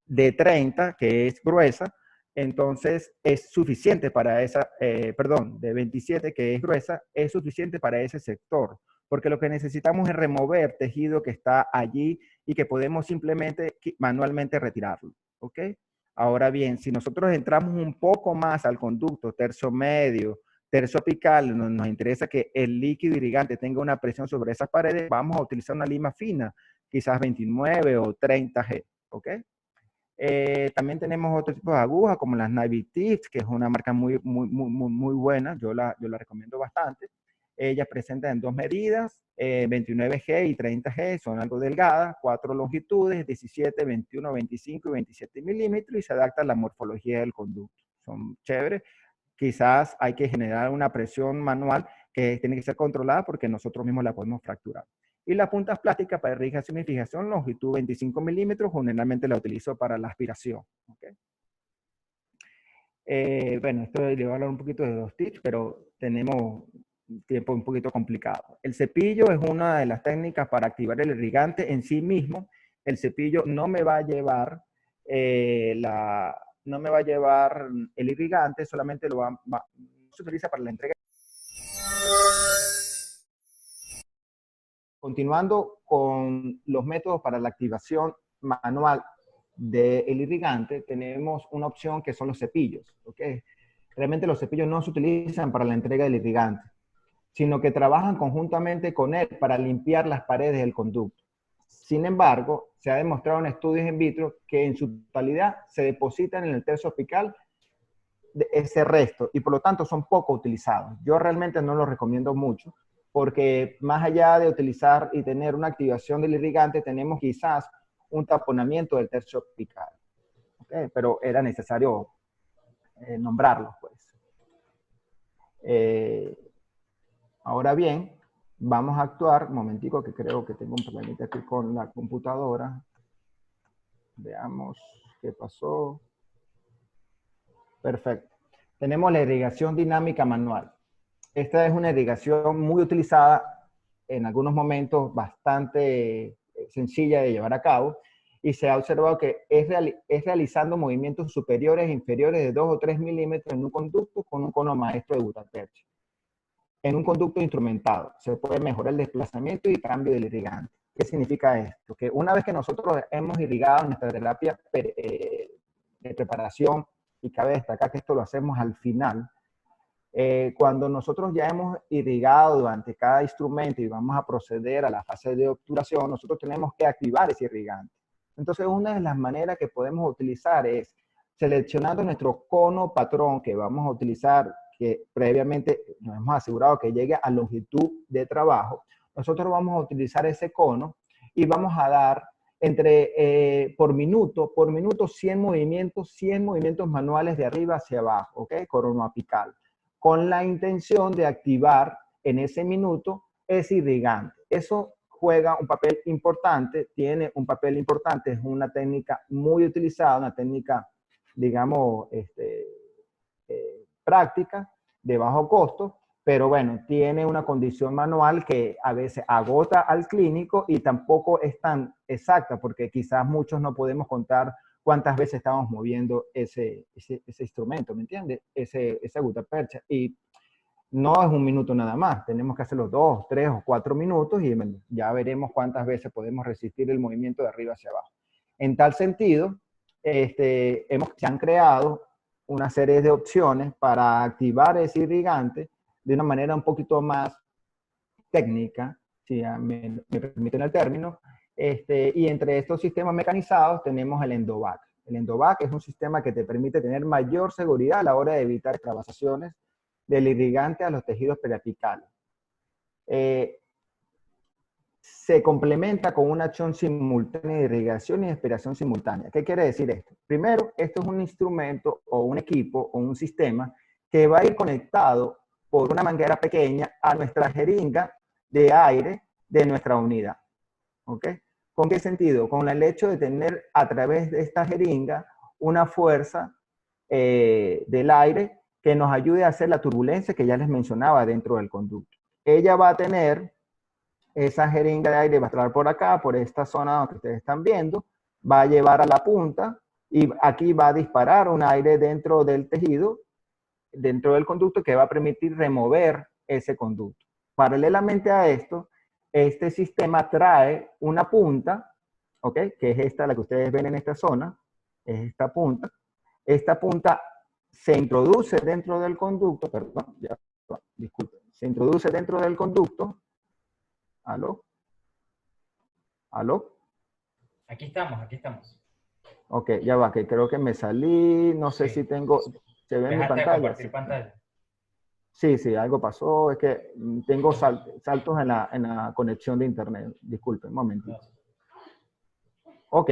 de 30, que es gruesa, entonces es suficiente para de 27, que es gruesa, es suficiente para ese sector, porque lo que necesitamos es remover tejido que está allí y que podemos simplemente manualmente retirarlo, ¿ok? Ahora bien, si nosotros entramos un poco más al conducto, tercio medio, tercio apical, nos interesa que el líquido irrigante tenga una presión sobre esas paredes, vamos a utilizar una lima fina, quizás 29 o 30G, ¿ok? También tenemos otro tipo de agujas como las Navy Tips, que es una marca muy buena, yo la recomiendo bastante. Ellas presentan en dos medidas, 29G y 30G, son algo delgadas, 4 longitudes, 17, 21, 25 y 27 milímetros y se adapta a la morfología del conducto. Son chéveres. Quizás hay que generar una presión manual que tiene que ser controlada porque nosotros mismos la podemos fracturar. Y las puntas plásticas para irrigación y fijación, longitud 25 milímetros, generalmente la utilizo para la aspiración. ¿Okay? Bueno, esto le voy a hablar un poquito de los tips, pero tenemos tiempo un poquito complicado. El cepillo es una de las técnicas para activar el irrigante en sí mismo. El cepillo no me va a llevar el irrigante, solamente se utiliza para la entrega continuando con los métodos para la activación manual del irrigante, tenemos una opción que son los cepillos. ¿Okay? Realmente los cepillos no se utilizan para la entrega del irrigante, sino que trabajan conjuntamente con él para limpiar las paredes del conducto. Sin embargo, se ha demostrado en estudios in vitro que en su totalidad se depositan en el tercio apical de ese resto y por lo tanto son poco utilizados. Yo realmente no los recomiendo mucho porque más allá de utilizar y tener una activación del irrigante, tenemos quizás un taponamiento del tercio apical. ¿Okay? Pero era necesario nombrarlos, pues. Ahora bien, vamos a actuar, un momentico que creo que tengo un problemita aquí con la computadora. Veamos qué pasó. Perfecto. Tenemos la irrigación dinámica manual. Esta es una irrigación muy utilizada, en algunos momentos bastante sencilla de llevar a cabo, y se ha observado que es realizando movimientos superiores e inferiores de 2 o 3 milímetros en un conducto con un cono maestro de gutapercha. En un conducto instrumentado se puede mejorar el desplazamiento y cambio del irrigante. ¿Qué significa esto? Que una vez que nosotros hemos irrigado nuestra terapia de preparación, y cabe destacar que esto lo hacemos al final, cuando nosotros ya hemos irrigado durante cada instrumento y vamos a proceder a la fase de obturación, nosotros tenemos que activar ese irrigante. Entonces, una de las maneras que podemos utilizar es seleccionando nuestro cono patrón que vamos a utilizar, que previamente nos hemos asegurado que llegue a longitud de trabajo. Nosotros vamos a utilizar ese cono y vamos a dar por minuto 100 movimientos manuales de arriba hacia abajo, ¿ok? Coronoapical, con la intención de activar en ese minuto ese irrigante. Eso juega un papel importante, tiene un papel importante, es una técnica muy utilizada, una técnica, digamos, práctica, de bajo costo, pero bueno, tiene una condición manual que a veces agota al clínico y tampoco es tan exacta, porque quizás muchos no podemos contar cuántas veces estamos moviendo ese instrumento, ¿me entiendes? Esa gutapercha. Y no es un minuto nada más, tenemos que hacerlo 2, 3 o 4 minutos y ya veremos cuántas veces podemos resistir el movimiento de arriba hacia abajo. En tal sentido, se han creado una serie de opciones para activar ese irrigante de una manera un poquito más técnica, si me permiten el término, y entre estos sistemas mecanizados tenemos el Endovac. El Endovac es un sistema que te permite tener mayor seguridad a la hora de evitar extravasaciones del irrigante a los tejidos periapicales. Se complementa con una acción simultánea de irrigación y aspiración simultánea. ¿Qué quiere decir esto? Primero, esto es un instrumento o un equipo o un sistema que va a ir conectado por una manguera pequeña a nuestra jeringa de aire de nuestra unidad. ¿Ok? ¿Con qué sentido? Con el hecho de tener a través de esta jeringa una fuerza del aire que nos ayude a hacer la turbulencia que ya les mencionaba dentro del conducto. Ella va a tener, esa jeringa de aire va a estar por acá, por esta zona que ustedes están viendo, va a llevar a la punta y aquí va a disparar un aire dentro del tejido, dentro del conducto, que va a permitir remover ese conducto. Paralelamente a esto, este sistema trae una punta, ¿ok? Que es esta, la que ustedes ven en esta zona, es esta punta. Esta punta se introduce dentro del conducto, perdón, ya, disculpen, se introduce dentro del conducto. ¿Aló? ¿Aló? Aquí estamos, aquí estamos. Ok, ya va, que creo que me salí, no sé Sí. si tengo, ¿se ve en mi Déjate de pantalla? compartir pantalla. Sí, sí, algo pasó, es que tengo saltos en la conexión de internet, disculpen, un momento. Ok,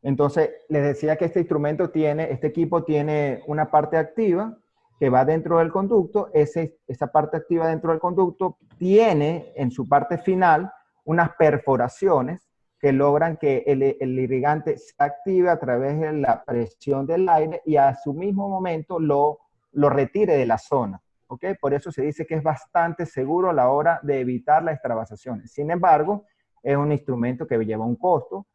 entonces les decía que este instrumento este equipo tiene una parte activa que va dentro del conducto. Esa parte activa dentro del conducto tiene en su parte final unas perforaciones que logran que el irrigante se active a través de la presión del aire y a su mismo momento lo retire de la zona. ¿Okay? Por eso se dice que es bastante seguro a la hora de evitar las extravasaciones. Sin embargo, es un instrumento que lleva un costo.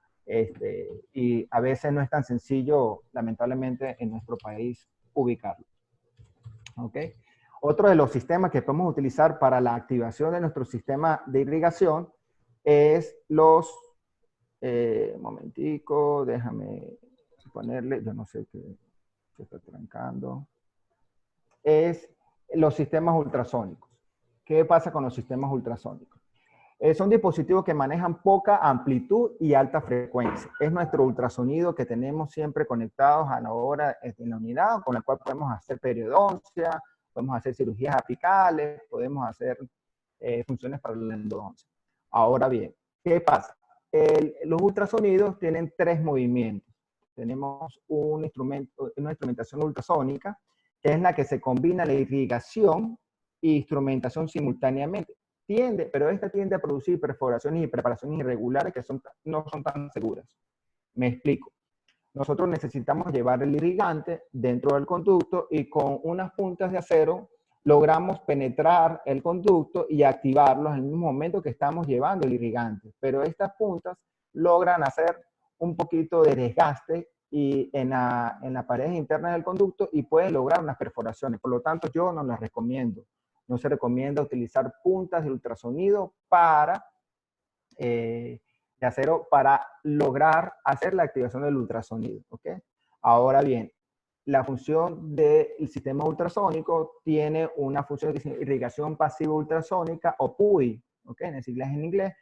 Y a veces no es tan sencillo, lamentablemente, en nuestro país ubicarlo. ¿Ok? Otro de los sistemas que podemos utilizar para la activación de nuestro sistema de irrigación es los, momentico, déjame ponerle, yo no sé qué se está trancando, es los sistemas ultrasónicos. ¿Qué pasa con los sistemas ultrasónicos? Son dispositivos que manejan poca amplitud y alta frecuencia. Es nuestro ultrasonido que tenemos siempre conectados a la hora en la unidad, con el cual podemos hacer periodoncia, podemos hacer cirugías apicales, podemos hacer funciones para la endodoncia. Ahora bien, ¿qué pasa? Los ultrasonidos tienen tres movimientos. Tenemos una instrumentación ultrasónica, que es la que se combina la irrigación e instrumentación simultáneamente. Pero esta tiende a producir perforaciones y preparaciones irregulares que no son tan seguras. Me explico. Nosotros necesitamos llevar el irrigante dentro del conducto y con unas puntas de acero logramos penetrar el conducto y activarlos en el mismo momento que estamos llevando el irrigante. Pero estas puntas logran hacer un poquito de desgaste en la pared interna del conducto y pueden lograr unas perforaciones. Por lo tanto, yo no las recomiendo. No se recomienda utilizar puntas de ultrasonido de acero para lograr hacer la activación del ultrasonido. ¿Okay? Ahora bien, la función del sistema ultrasónico tiene una función de irrigación pasiva ultrasónica o PUI, ¿okay? En el siglas en inglés,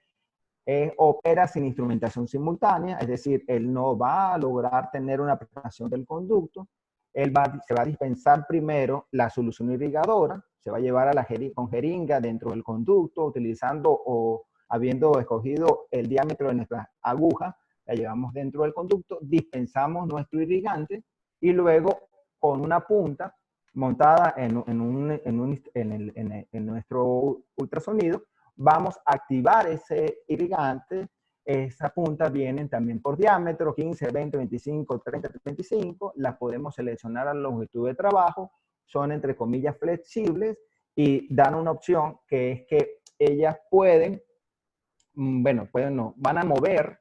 opera sin instrumentación simultánea, es decir, él no va a lograr tener una preparación del conducto, se va a dispensar primero la solución irrigadora, se va a llevar con jeringa dentro del conducto, utilizando o habiendo escogido el diámetro de nuestra aguja, la llevamos dentro del conducto, dispensamos nuestro irrigante y luego con una punta montada en nuestro ultrasonido, vamos a activar ese irrigante. Esa punta vienen también por diámetro, 15, 20, 25, 30, 35. Las podemos seleccionar a la longitud de trabajo. Son, entre comillas, flexibles y dan una opción que es que ellas pueden, van a mover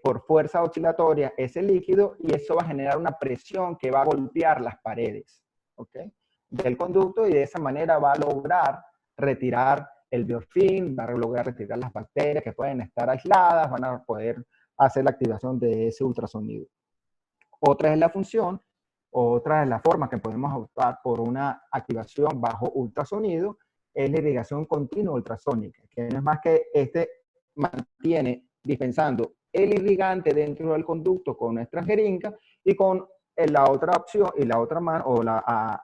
por fuerza oscilatoria ese líquido y eso va a generar una presión que va a golpear las paredes, ¿okay? Del conducto y de esa manera va a lograr retirar el biofilm, va a lograr retirar las bacterias que pueden estar aisladas, van a poder hacer la activación de ese ultrasonido. Otra es la función, otra es la forma que podemos optar por una activación bajo ultrasonido, es la irrigación continua ultrasónica, que no es más que mantiene dispensando el irrigante dentro del conducto con nuestra jeringa y con la otra opción y la otra mano,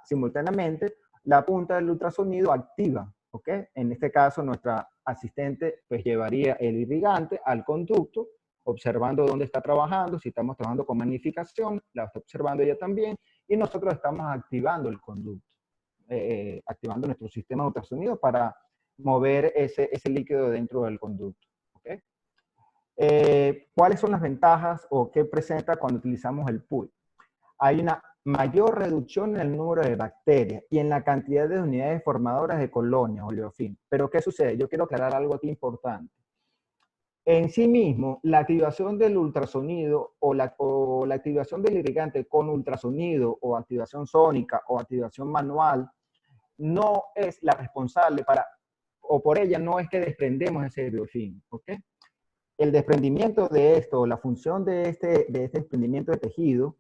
simultáneamente, la punta del ultrasonido activa. ¿Okay? En este caso, nuestra asistente pues llevaría el irrigante al conducto, observando dónde está trabajando, si estamos trabajando con magnificación, la está observando ella también, y nosotros estamos activando el conducto, activando nuestro sistema de ultrasonido para mover ese líquido dentro del conducto. ¿Okay? ¿Cuáles son las ventajas o qué presenta cuando utilizamos el PUI? Hay una mayor reducción en el número de bacterias y en la cantidad de unidades formadoras de colonias, oleofilm. Pero ¿qué sucede? Yo quiero aclarar algo aquí importante. En sí mismo, la activación del ultrasonido o la activación del irrigante con ultrasonido o activación sónica o activación manual no es la responsable o por ella no es que desprendemos ese biofilm, ¿ok? El desprendimiento de esto, la función de este desprendimiento de tejido,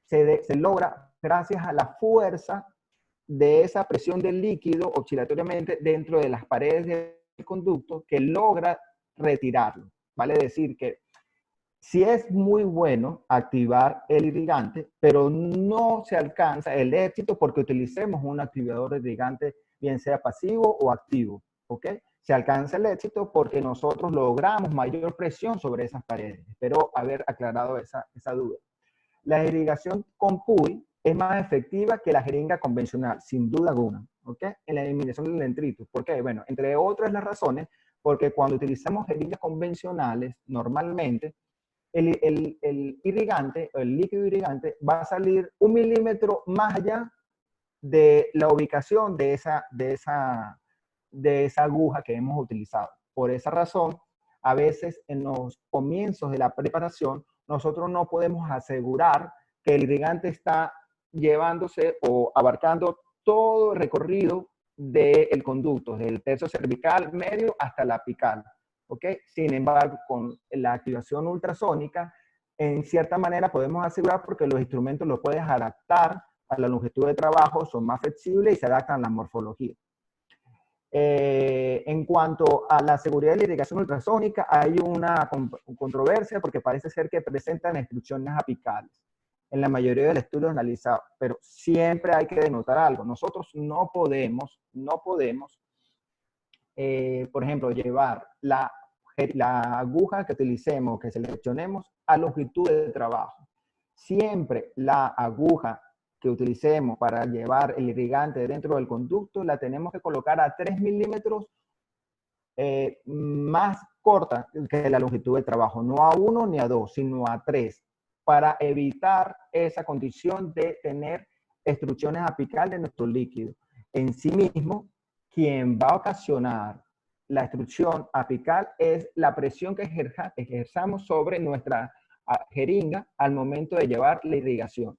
se logra gracias a la fuerza de esa presión del líquido oscilatoriamente dentro de las paredes del conducto que logra retirarlo. Vale decir que sí es muy bueno activar el irrigante, pero no se alcanza el éxito porque utilicemos un activador de irrigante, bien sea pasivo o activo. ¿Ok? Se alcanza el éxito porque nosotros logramos mayor presión sobre esas paredes. Espero haber aclarado esa duda. La irrigación con PUI es más efectiva que la jeringa convencional, sin duda alguna, ¿ok? En la eliminación del detritus. ¿Por qué? Bueno, entre otras las razones, porque cuando utilizamos jeringas convencionales, normalmente, el irrigante, el líquido irrigante, va a salir 1 milímetro más allá de la ubicación de esa aguja que hemos utilizado. Por esa razón, a veces en los comienzos de la preparación, nosotros no podemos asegurar que el irrigante está llevándose o abarcando todo el recorrido del conducto, del tercio cervical medio hasta la apical. ¿ok? Sin embargo, con la activación ultrasónica, en cierta manera podemos asegurar porque los instrumentos los puedes adaptar a la longitud de trabajo, son más flexibles y se adaptan a la morfología. En cuanto a la seguridad de la irrigación ultrasónica, hay una controversia porque parece ser que presentan instrucciones apicales en la mayoría de los estudios analizados, pero siempre hay que denotar algo. Nosotros no podemos, por ejemplo, llevar la aguja que utilicemos, que seleccionemos, a longitud de trabajo. Siempre la aguja que utilicemos para llevar el irrigante dentro del conducto la tenemos que colocar a 3 milímetros más corta que la longitud de trabajo, no a 1 ni a 2, sino a 3, para evitar esa condición de tener extrusiones apicales de nuestro líquido. En sí mismo, quien va a ocasionar la extrusión apical es la presión que ejerzamos sobre nuestra jeringa al momento de llevar la irrigación.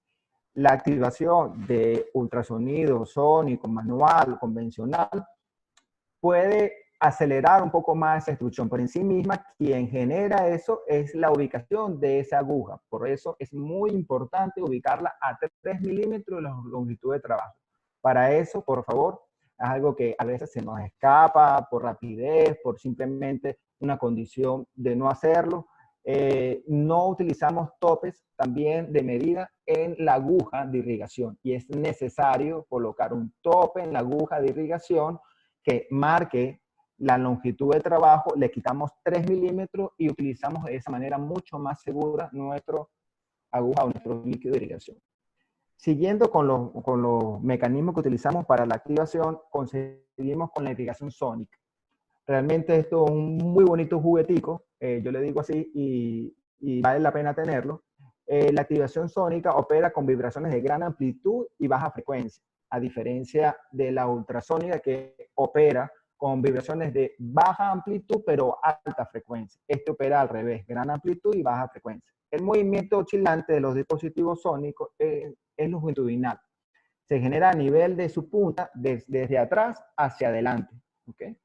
La activación de ultrasonido sónico, manual, convencional, puede acelerar un poco más esa extrusión, pero en sí misma quien genera eso es la ubicación de esa aguja. Por eso es muy importante ubicarla a 3 milímetros de la longitud de trabajo. Para eso, por favor, es algo que a veces se nos escapa por rapidez, por simplemente una condición de no hacerlo. No utilizamos topes también de medida en la aguja de irrigación y es necesario colocar un tope en la aguja de irrigación que marque la longitud de trabajo, le quitamos 3 milímetros y utilizamos de esa manera mucho más segura nuestra aguja o nuestro líquido de irrigación. Siguiendo con los mecanismos que utilizamos para la activación, conseguimos con la irrigación sónica. Realmente esto es un muy bonito juguetico, yo le digo así, y vale la pena tenerlo. La activación sónica opera con vibraciones de gran amplitud y baja frecuencia, a diferencia de la ultrasónica que opera con vibraciones de baja amplitud pero alta frecuencia. Este opera al revés, gran amplitud y baja frecuencia. El movimiento oscilante de los dispositivos sónicos es longitudinal. Se genera a nivel de su punta desde atrás hacia adelante. ¿Okay?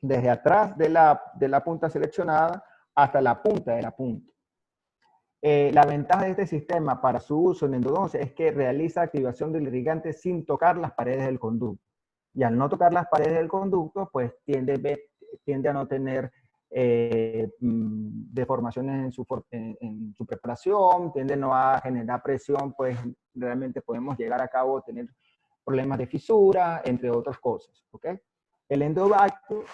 Desde atrás de la punta seleccionada hasta la punta de la punta. La ventaja de este sistema para su uso en endodoncia es que realiza activación del irrigante sin tocar las paredes del conducto. Y al no tocar las paredes del conducto, pues tiende a no tener deformaciones en su preparación, tiende no a generar presión, pues realmente podemos llegar a cabo tener problemas de fisura, entre otras cosas. ¿Okay? El endovactor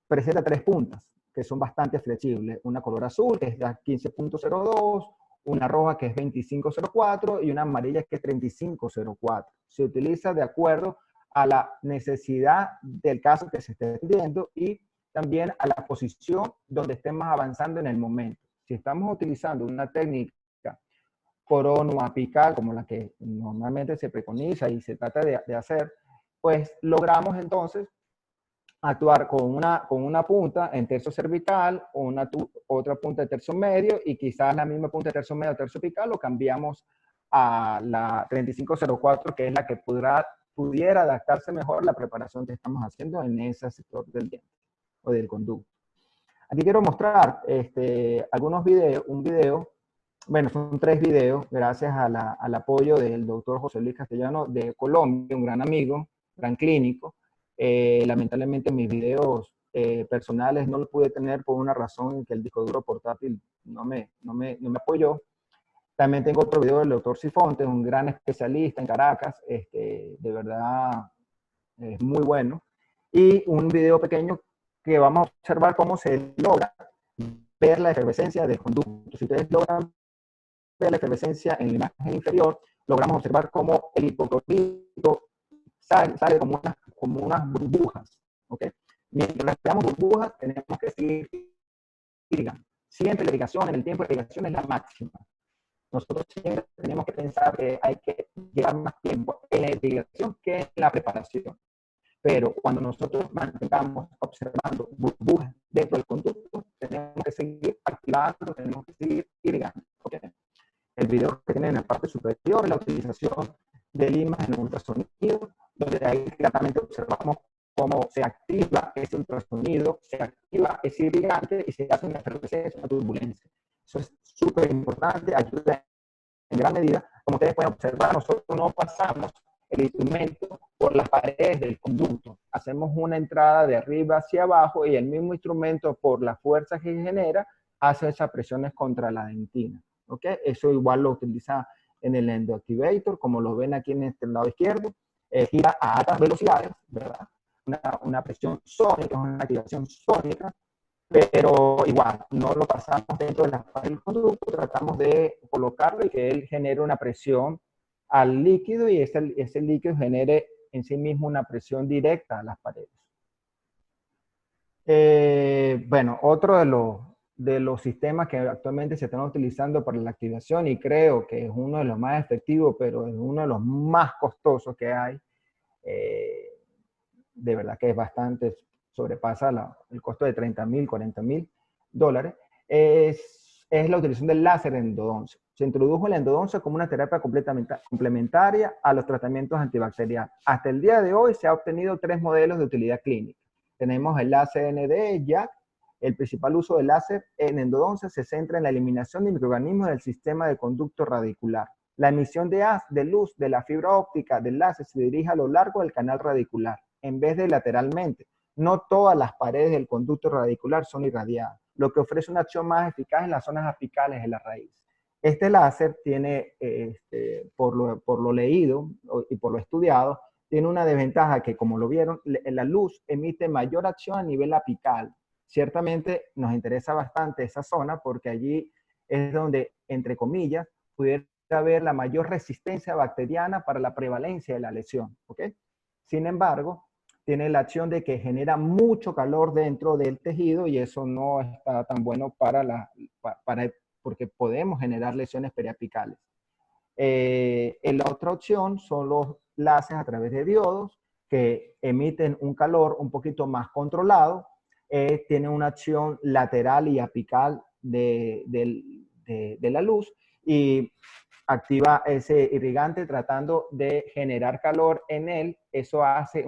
presenta 3 puntas que son bastante flexibles. Una color azul, que es la 15.02, una roja, que es 25.04, y una amarilla, que es 35.04. Se utiliza de acuerdo a la necesidad del caso que se esté atendiendo y también a la posición donde estemos avanzando en el momento. Si estamos utilizando una técnica coronoapical, como la que normalmente se preconiza y se trata de hacer, pues logramos entonces actuar con una punta en tercio cervical o otra punta de tercio medio y quizás la misma punta de tercio medio o tercio apical lo cambiamos a la 3504, que es la que pudiera adaptarse mejor a la preparación que estamos haciendo en ese sector del diente o del conducto. Aquí quiero mostrar algunos videos, bueno, son 3 videos, gracias al apoyo del doctor José Luis Castellano de Colombia, un gran amigo, gran clínico. Lamentablemente mis videos personales no los pude tener por una razón, que el disco duro portátil no me apoyó. También tengo otro video del doctor Sifonte, un gran especialista en Caracas, de verdad es muy bueno. Y un video pequeño que vamos a observar cómo se logra ver la efervescencia del conducto. Si ustedes logran ver la efervescencia en la imagen inferior, logramos observar cómo el hipoclorito sale como unas burbujas. ¿Okay? Mientras veamos burbujas, tenemos que seguir irrigando. Siempre la irrigación, en el tiempo de irrigación es la máxima. Nosotros siempre tenemos que pensar que hay que llevar más tiempo en la irrigación que en la preparación. Pero cuando nosotros mantengamos observando burbujas dentro del conducto, tenemos que seguir activando, tenemos que seguir irrigando. ¿Okay? El video que tienen en la parte superior es la utilización de limas en ultrasonido, donde ahí claramente observamos cómo se activa ese ultrasonido, se activa ese irrigante y se hace una efervescencia, una turbulencia. Eso es súper importante, ayuda en gran medida. Como ustedes pueden observar, nosotros no pasamos el instrumento por las paredes del conducto. Hacemos una entrada de arriba hacia abajo y el mismo instrumento, por la fuerza que genera, hace esas presiones contra la dentina. ¿Okay? Eso igual lo utiliza en el endoactivator, como lo ven aquí en este lado izquierdo. Gira a altas velocidades, ¿verdad? Una presión sónica, una activación sónica, pero igual, no lo pasamos dentro de la pared del conducto, tratamos de colocarlo y que él genere una presión al líquido y ese líquido genere en sí mismo una presión directa a las paredes. Bueno, otro de los sistemas que actualmente se están utilizando para la activación, y creo que es uno de los más efectivos, pero es uno de los más costosos que hay, de verdad que es bastante, sobrepasa el costo de $30,000, $40,000, es la utilización del láser en endodoncia. Se introdujo la endodoncia como una terapia complementaria a los tratamientos antibacteriales. Hasta el día de hoy se han obtenido 3 modelos de utilidad clínica. Tenemos el láser ND, JAK. El principal uso del láser en endodoncia se centra en la eliminación de microorganismos del sistema de conducto radicular. La emisión de luz de la fibra óptica del láser se dirige a lo largo del canal radicular, en vez de lateralmente. No todas las paredes del conducto radicular son irradiadas, lo que ofrece una acción más eficaz en las zonas apicales de la raíz. Este láser tiene, por lo leído y por lo estudiado, tiene una desventaja que, como lo vieron, la luz emite mayor acción a nivel apical. Ciertamente nos interesa bastante esa zona porque allí es donde, entre comillas, pudiera haber la mayor resistencia bacteriana para la prevalencia de la lesión. ¿Okay? Sin embargo, tiene la acción de que genera mucho calor dentro del tejido y eso no está tan bueno porque podemos generar lesiones periapicales. La otra opción son los láseres a través de diodos que emiten un calor un poquito más controlado, tienen una acción lateral y apical de la luz y activa ese irrigante tratando de generar calor en él. Eso hace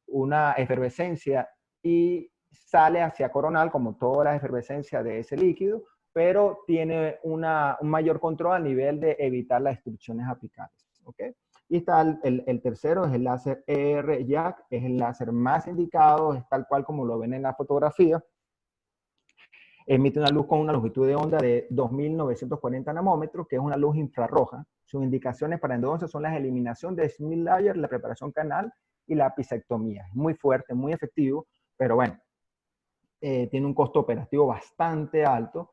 una efervescencia y sale hacia coronal como toda la efervescencia de ese líquido, pero tiene un mayor control a nivel de evitar las destrucciones apicales. ¿Okay? Y está el tercero, es el láser ER-JAK, es el láser más indicado, es tal cual como lo ven en la fotografía. Emite una luz con una longitud de onda de 2.940 nanómetros, que es una luz infrarroja. Sus indicaciones para endodoncia son la eliminación de Smith layer, la preparación canal y la apicectomía. Es muy fuerte, muy efectivo, pero bueno, tiene un costo operativo bastante alto.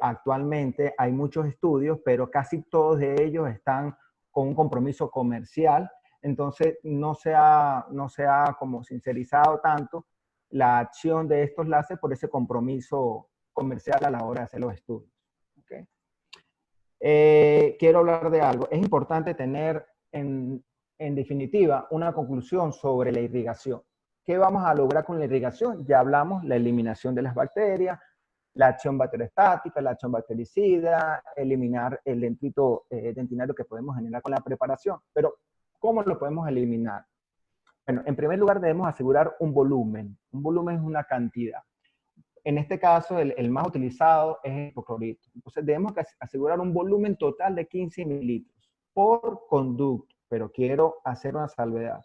Actualmente hay muchos estudios, pero casi todos de ellos están con un compromiso comercial, entonces no se ha como sincerizado tanto la acción de estos láseres por ese compromiso comercial a la hora de hacer los estudios. ¿Okay? Quiero hablar de algo. Es importante tener en definitiva una conclusión sobre la irrigación. ¿Qué vamos a lograr con la irrigación? Ya hablamos la eliminación de las bacterias, la acción bacteriostática, la acción bactericida, eliminar el detrito dentinario que podemos generar con la preparación. Pero, ¿cómo lo podemos eliminar? Bueno, en primer lugar debemos asegurar un volumen. Un volumen es una cantidad. En este caso, el más utilizado es el hipoclorito. Entonces, debemos asegurar un volumen total de 15 mililitros por conducto. Pero quiero hacer una salvedad.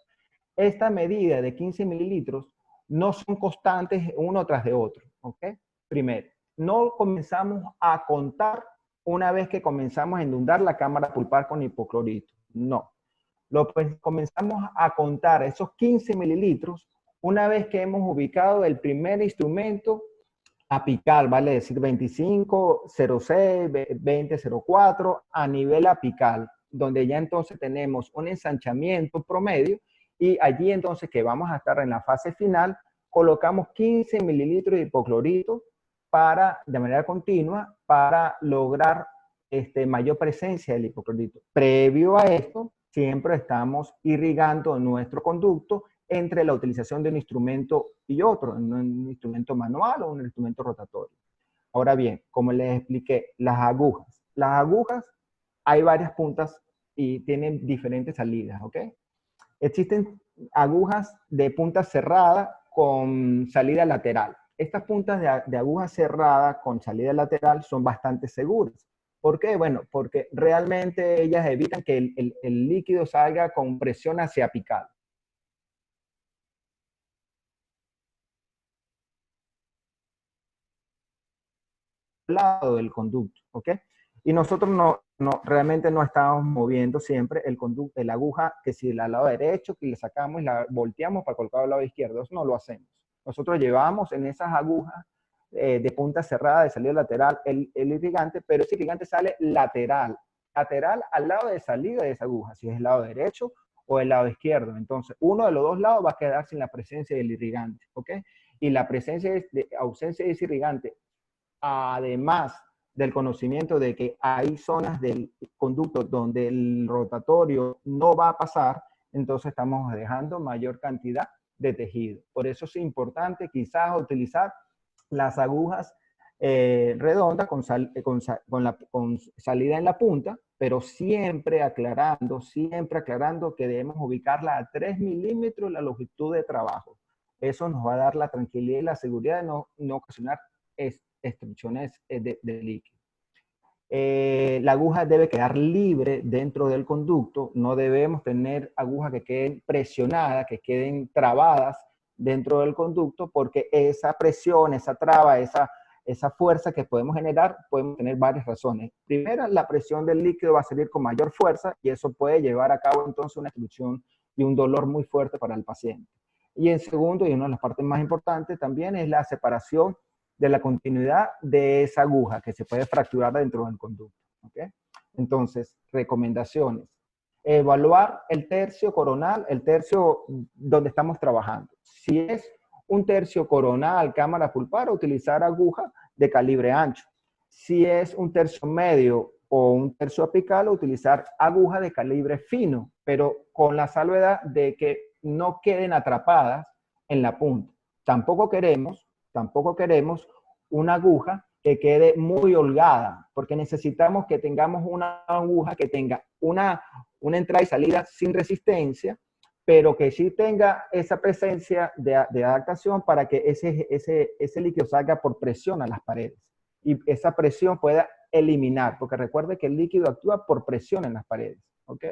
Esta medida de 15 mililitros no son constantes uno tras de otro. ¿Ok? Primero, no comenzamos a contar una vez que comenzamos a inundar la cámara pulpar con hipoclorito. No. Comenzamos a contar esos 15 mililitros una vez que hemos ubicado el primer instrumento apical, vale decir 2506, 2004, a nivel apical, donde ya entonces tenemos un ensanchamiento promedio y allí entonces que vamos a estar en la fase final, colocamos 15 mililitros de hipoclorito de manera continua para lograr mayor presencia del hipoclorito. Previo a esto, siempre estamos irrigando nuestro conducto entre la utilización de un instrumento y otro, un instrumento manual o un instrumento rotatorio. Ahora bien, como les expliqué, las agujas hay varias puntas y tienen diferentes salidas, ¿ok? Existen agujas de punta cerrada con salida lateral. Estas puntas de aguja cerrada con salida lateral son bastante seguras. ¿Por qué? Bueno, porque realmente ellas evitan que el líquido salga con presión hacia apical. Lado del conducto, ¿ok? Y nosotros realmente no estamos moviendo siempre el conducto, la aguja, que si al lado derecho, que le sacamos y la volteamos para colocar al lado izquierdo, eso no lo hacemos. Nosotros llevamos en esas agujas de punta cerrada, de salida lateral, el irrigante, pero ese irrigante sale lateral al lado de salida de esa aguja, si es el lado derecho o el lado izquierdo. Entonces, uno de los dos lados va a quedar sin la presencia del irrigante, ¿ok? Y la ausencia de ese irrigante, además del conocimiento de que hay zonas del conducto donde el rotatorio no va a pasar, entonces estamos dejando mayor cantidad de tejido. Por eso es importante quizás utilizar las agujas redondas con salida en la punta, pero siempre aclarando que debemos ubicarla a 3 milímetros la longitud de trabajo. Eso nos va a dar la tranquilidad y la seguridad de no ocasionar restricciones de líquido. La aguja debe quedar libre dentro del conducto, no debemos tener agujas que queden presionadas, que queden trabadas dentro del conducto, porque esa presión, esa traba, esa fuerza que podemos generar, podemos tener varias razones. Primero, la presión del líquido va a salir con mayor fuerza y eso puede llevar a cabo entonces una obstrucción y un dolor muy fuerte para el paciente. Y en segundo, y una de las partes más importantes también, es la separación de la continuidad de esa aguja que se puede fracturar dentro del conducto. ¿Okay? Entonces, recomendaciones. Evaluar el tercio coronal, el tercio donde estamos trabajando. Si es un tercio coronal, cámara pulpar, utilizar aguja de calibre ancho. Si es un tercio medio o un tercio apical, utilizar aguja de calibre fino, pero con la salvedad de que no queden atrapadas en la punta. Tampoco queremos una aguja que quede muy holgada, porque necesitamos que tengamos una aguja que tenga una entrada y salida sin resistencia, pero que sí tenga esa presencia de adaptación para que ese líquido salga por presión a las paredes y esa presión pueda eliminar, porque recuerde que el líquido actúa por presión en las paredes. ¿Ok?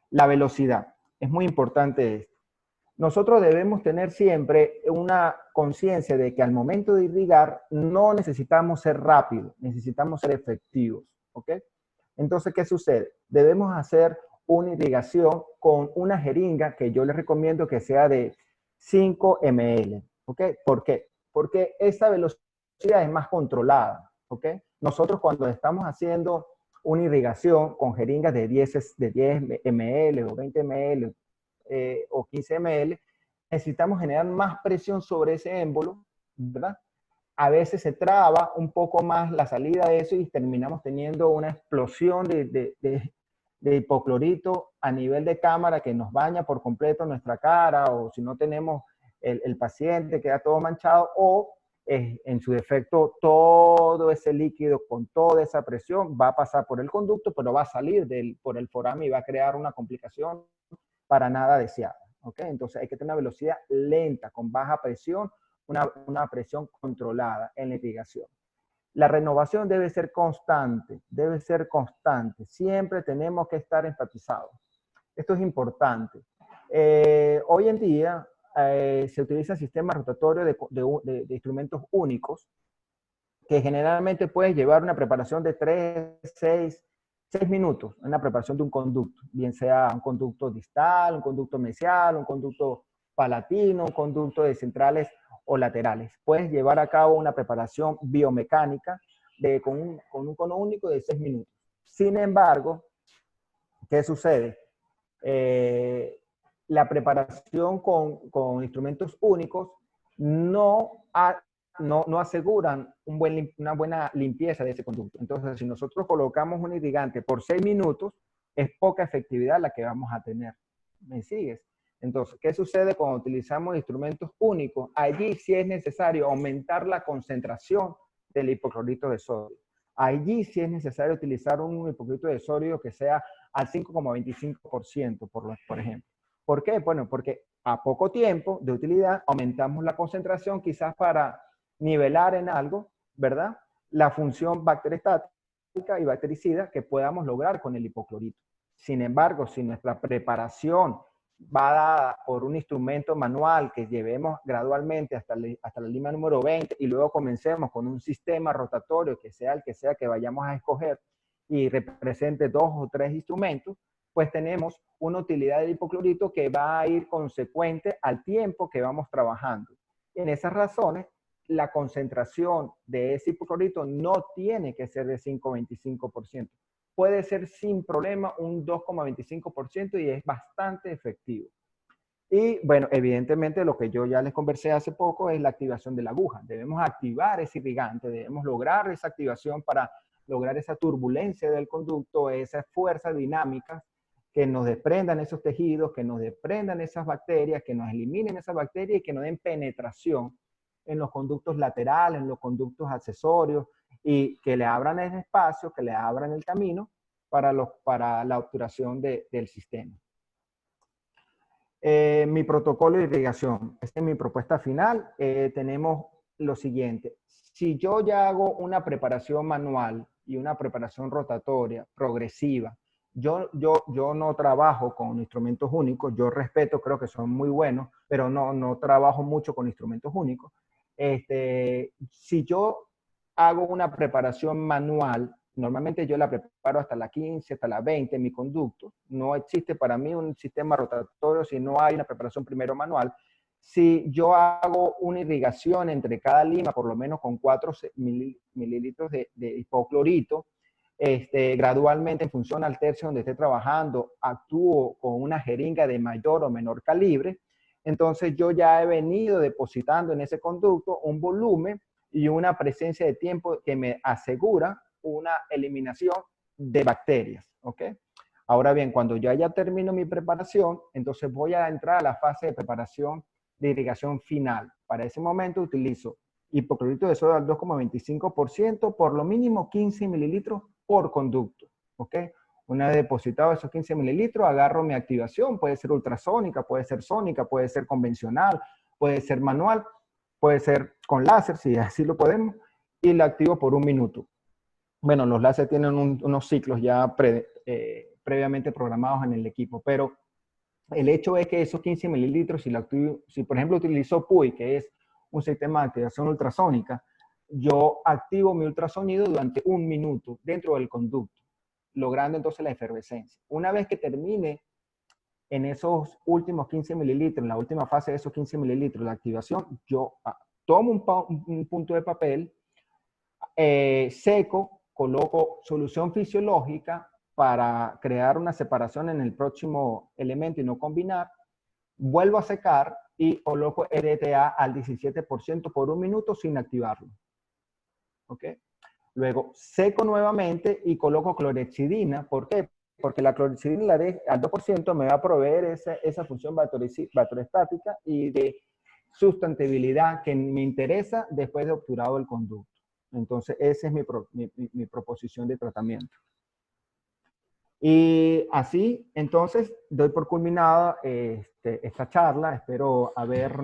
La velocidad, es muy importante esto. Nosotros debemos tener siempre una conciencia de que al momento de irrigar no necesitamos ser rápidos, necesitamos ser efectivos, ¿ok? Entonces, ¿qué sucede? Debemos hacer una irrigación con una jeringa que yo les recomiendo que sea de 5 ml, ¿ok? ¿Por qué? Porque esa velocidad es más controlada, ¿ok? Nosotros cuando estamos haciendo una irrigación con jeringas de 10 ml o 20 ml, o 15 ml, necesitamos generar más presión sobre ese émbolo, ¿verdad? A veces se traba un poco más la salida de eso y terminamos teniendo una explosión de hipoclorito a nivel de cámara que nos baña por completo nuestra cara, o si no tenemos el paciente queda todo manchado, o en su defecto todo ese líquido con toda esa presión va a pasar por el conducto, pero va a salir por el forame y va a crear una complicación para nada deseada. ¿Ok? Entonces hay que tener una velocidad lenta, con baja presión, una presión controlada en la irrigación. La renovación debe ser constante, debe ser constante. Siempre tenemos que estar enfatizados. Esto es importante. Hoy en día se utiliza sistemas rotatorios de instrumentos únicos que generalmente puedes llevar una preparación de 6 minutos en la preparación de un conducto, bien sea un conducto distal, un conducto mesial, un conducto palatino, un conducto de centrales o laterales. Puedes llevar a cabo una preparación biomecánica con un cono único de 6 minutos. Sin embargo, ¿qué sucede? La preparación con instrumentos únicos no aseguran una buena limpieza de ese conducto. Entonces, si nosotros colocamos un irrigante por 6 minutos, es poca efectividad la que vamos a tener. ¿Me sigues? Entonces, ¿qué sucede cuando utilizamos instrumentos únicos? Allí sí es necesario aumentar la concentración del hipoclorito de sodio. Allí sí es necesario utilizar un hipoclorito de sodio que sea al 5,25%, por ejemplo. ¿Por qué? Bueno, porque a poco tiempo de utilidad aumentamos la concentración quizás para nivelar en algo, ¿verdad? La función bacteriostática y bactericida que podamos lograr con el hipoclorito. Sin embargo, si nuestra preparación va dada por un instrumento manual que llevemos gradualmente hasta la lima número 20 y luego comencemos con un sistema rotatorio que sea el que sea que vayamos a escoger y represente 2 o 3 instrumentos, pues tenemos una utilidad del hipoclorito que va a ir consecuente al tiempo que vamos trabajando. En esas razones, la concentración de ese hipoclorito no tiene que ser de 5,25%. Puede ser sin problema un 2,25% y es bastante efectivo. Y bueno, evidentemente lo que yo ya les conversé hace poco es la activación de la aguja. Debemos activar ese irrigante, debemos lograr esa activación para lograr esa turbulencia del conducto, esas fuerzas dinámicas que nos desprendan esos tejidos, que nos desprendan esas bacterias, que nos eliminen esas bacterias y que nos den penetración en los conductos laterales, en los conductos accesorios y que le abran el espacio, que le abran el camino para la obturación del sistema. Mi protocolo de irrigación. Esta es mi propuesta final. Tenemos lo siguiente. Si yo ya hago una preparación manual y una preparación rotatoria progresiva, yo no trabajo con instrumentos únicos. Yo respeto, creo que son muy buenos, pero no trabajo mucho con instrumentos únicos. Si yo hago una preparación manual, normalmente yo la preparo hasta la 15, hasta la 20 en mi conducto. No existe para mí un sistema rotatorio si no hay una preparación primero manual. Si yo hago una irrigación entre cada lima, por lo menos con 4 mililitros de hipoclorito, gradualmente en función al tercio donde esté trabajando, actúo con una jeringa de mayor o menor calibre, entonces yo ya he venido depositando en ese conducto un volumen y una presencia de tiempo que me asegura una eliminación de bacterias, ¿ok? Ahora bien, cuando yo ya termino mi preparación, entonces voy a entrar a la fase de preparación de irrigación final. Para ese momento utilizo hipoclorito de sodio al 2,25%, por lo mínimo 15 mililitros por conducto, ¿ok? Una vez depositado esos 15 mililitros, agarro mi activación, puede ser ultrasónica, puede ser sónica, puede ser convencional, puede ser manual, puede ser con láser, si así lo podemos, y la activo por 1 minuto. Bueno, los láser tienen unos ciclos ya previamente programados en el equipo, pero el hecho es que esos 15 mililitros, si por ejemplo utilizo PUI, que es un sistema de activación ultrasónica, yo activo mi ultrasonido durante 1 minuto dentro del conducto, logrando entonces la efervescencia. Una vez que termine en esos últimos 15 mililitros, en la última fase de esos 15 mililitros de activación, yo tomo un punto de papel seco, coloco solución fisiológica para crear una separación en el próximo elemento y no combinar, vuelvo a secar y coloco EDTA al 17% por 1 minuto sin activarlo. ¿Ok? Luego seco nuevamente y coloco clorhexidina. ¿Por qué? Porque la clorhexidina al 2% me va a proveer esa función bacteriostática y de sustentabilidad que me interesa después de obturado el conducto. Entonces, esa es mi proposición de tratamiento. Y así, entonces, doy por culminada esta charla. Espero haber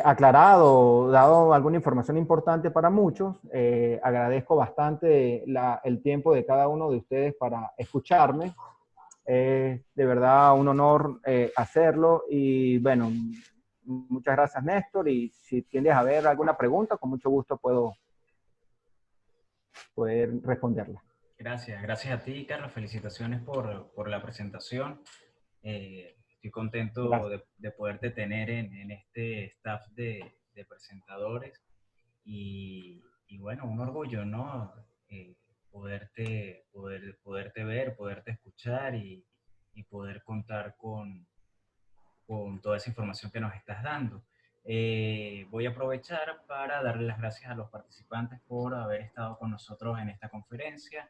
aclarado, dado alguna información importante para muchos. Agradezco bastante el tiempo de cada uno de ustedes para escucharme. De verdad un honor hacerlo y bueno, muchas gracias Néstor, y si tienes a ver alguna pregunta, con mucho gusto puedo poder responderla. Gracias a ti, Carlos. Felicitaciones por la presentación. Estoy contento de poderte tener en este staff de presentadores y bueno, un orgullo, ¿no? Poderte ver, poderte escuchar y poder contar con toda esa información que nos estás dando. Voy a aprovechar para darle las gracias a los participantes por haber estado con nosotros en esta conferencia.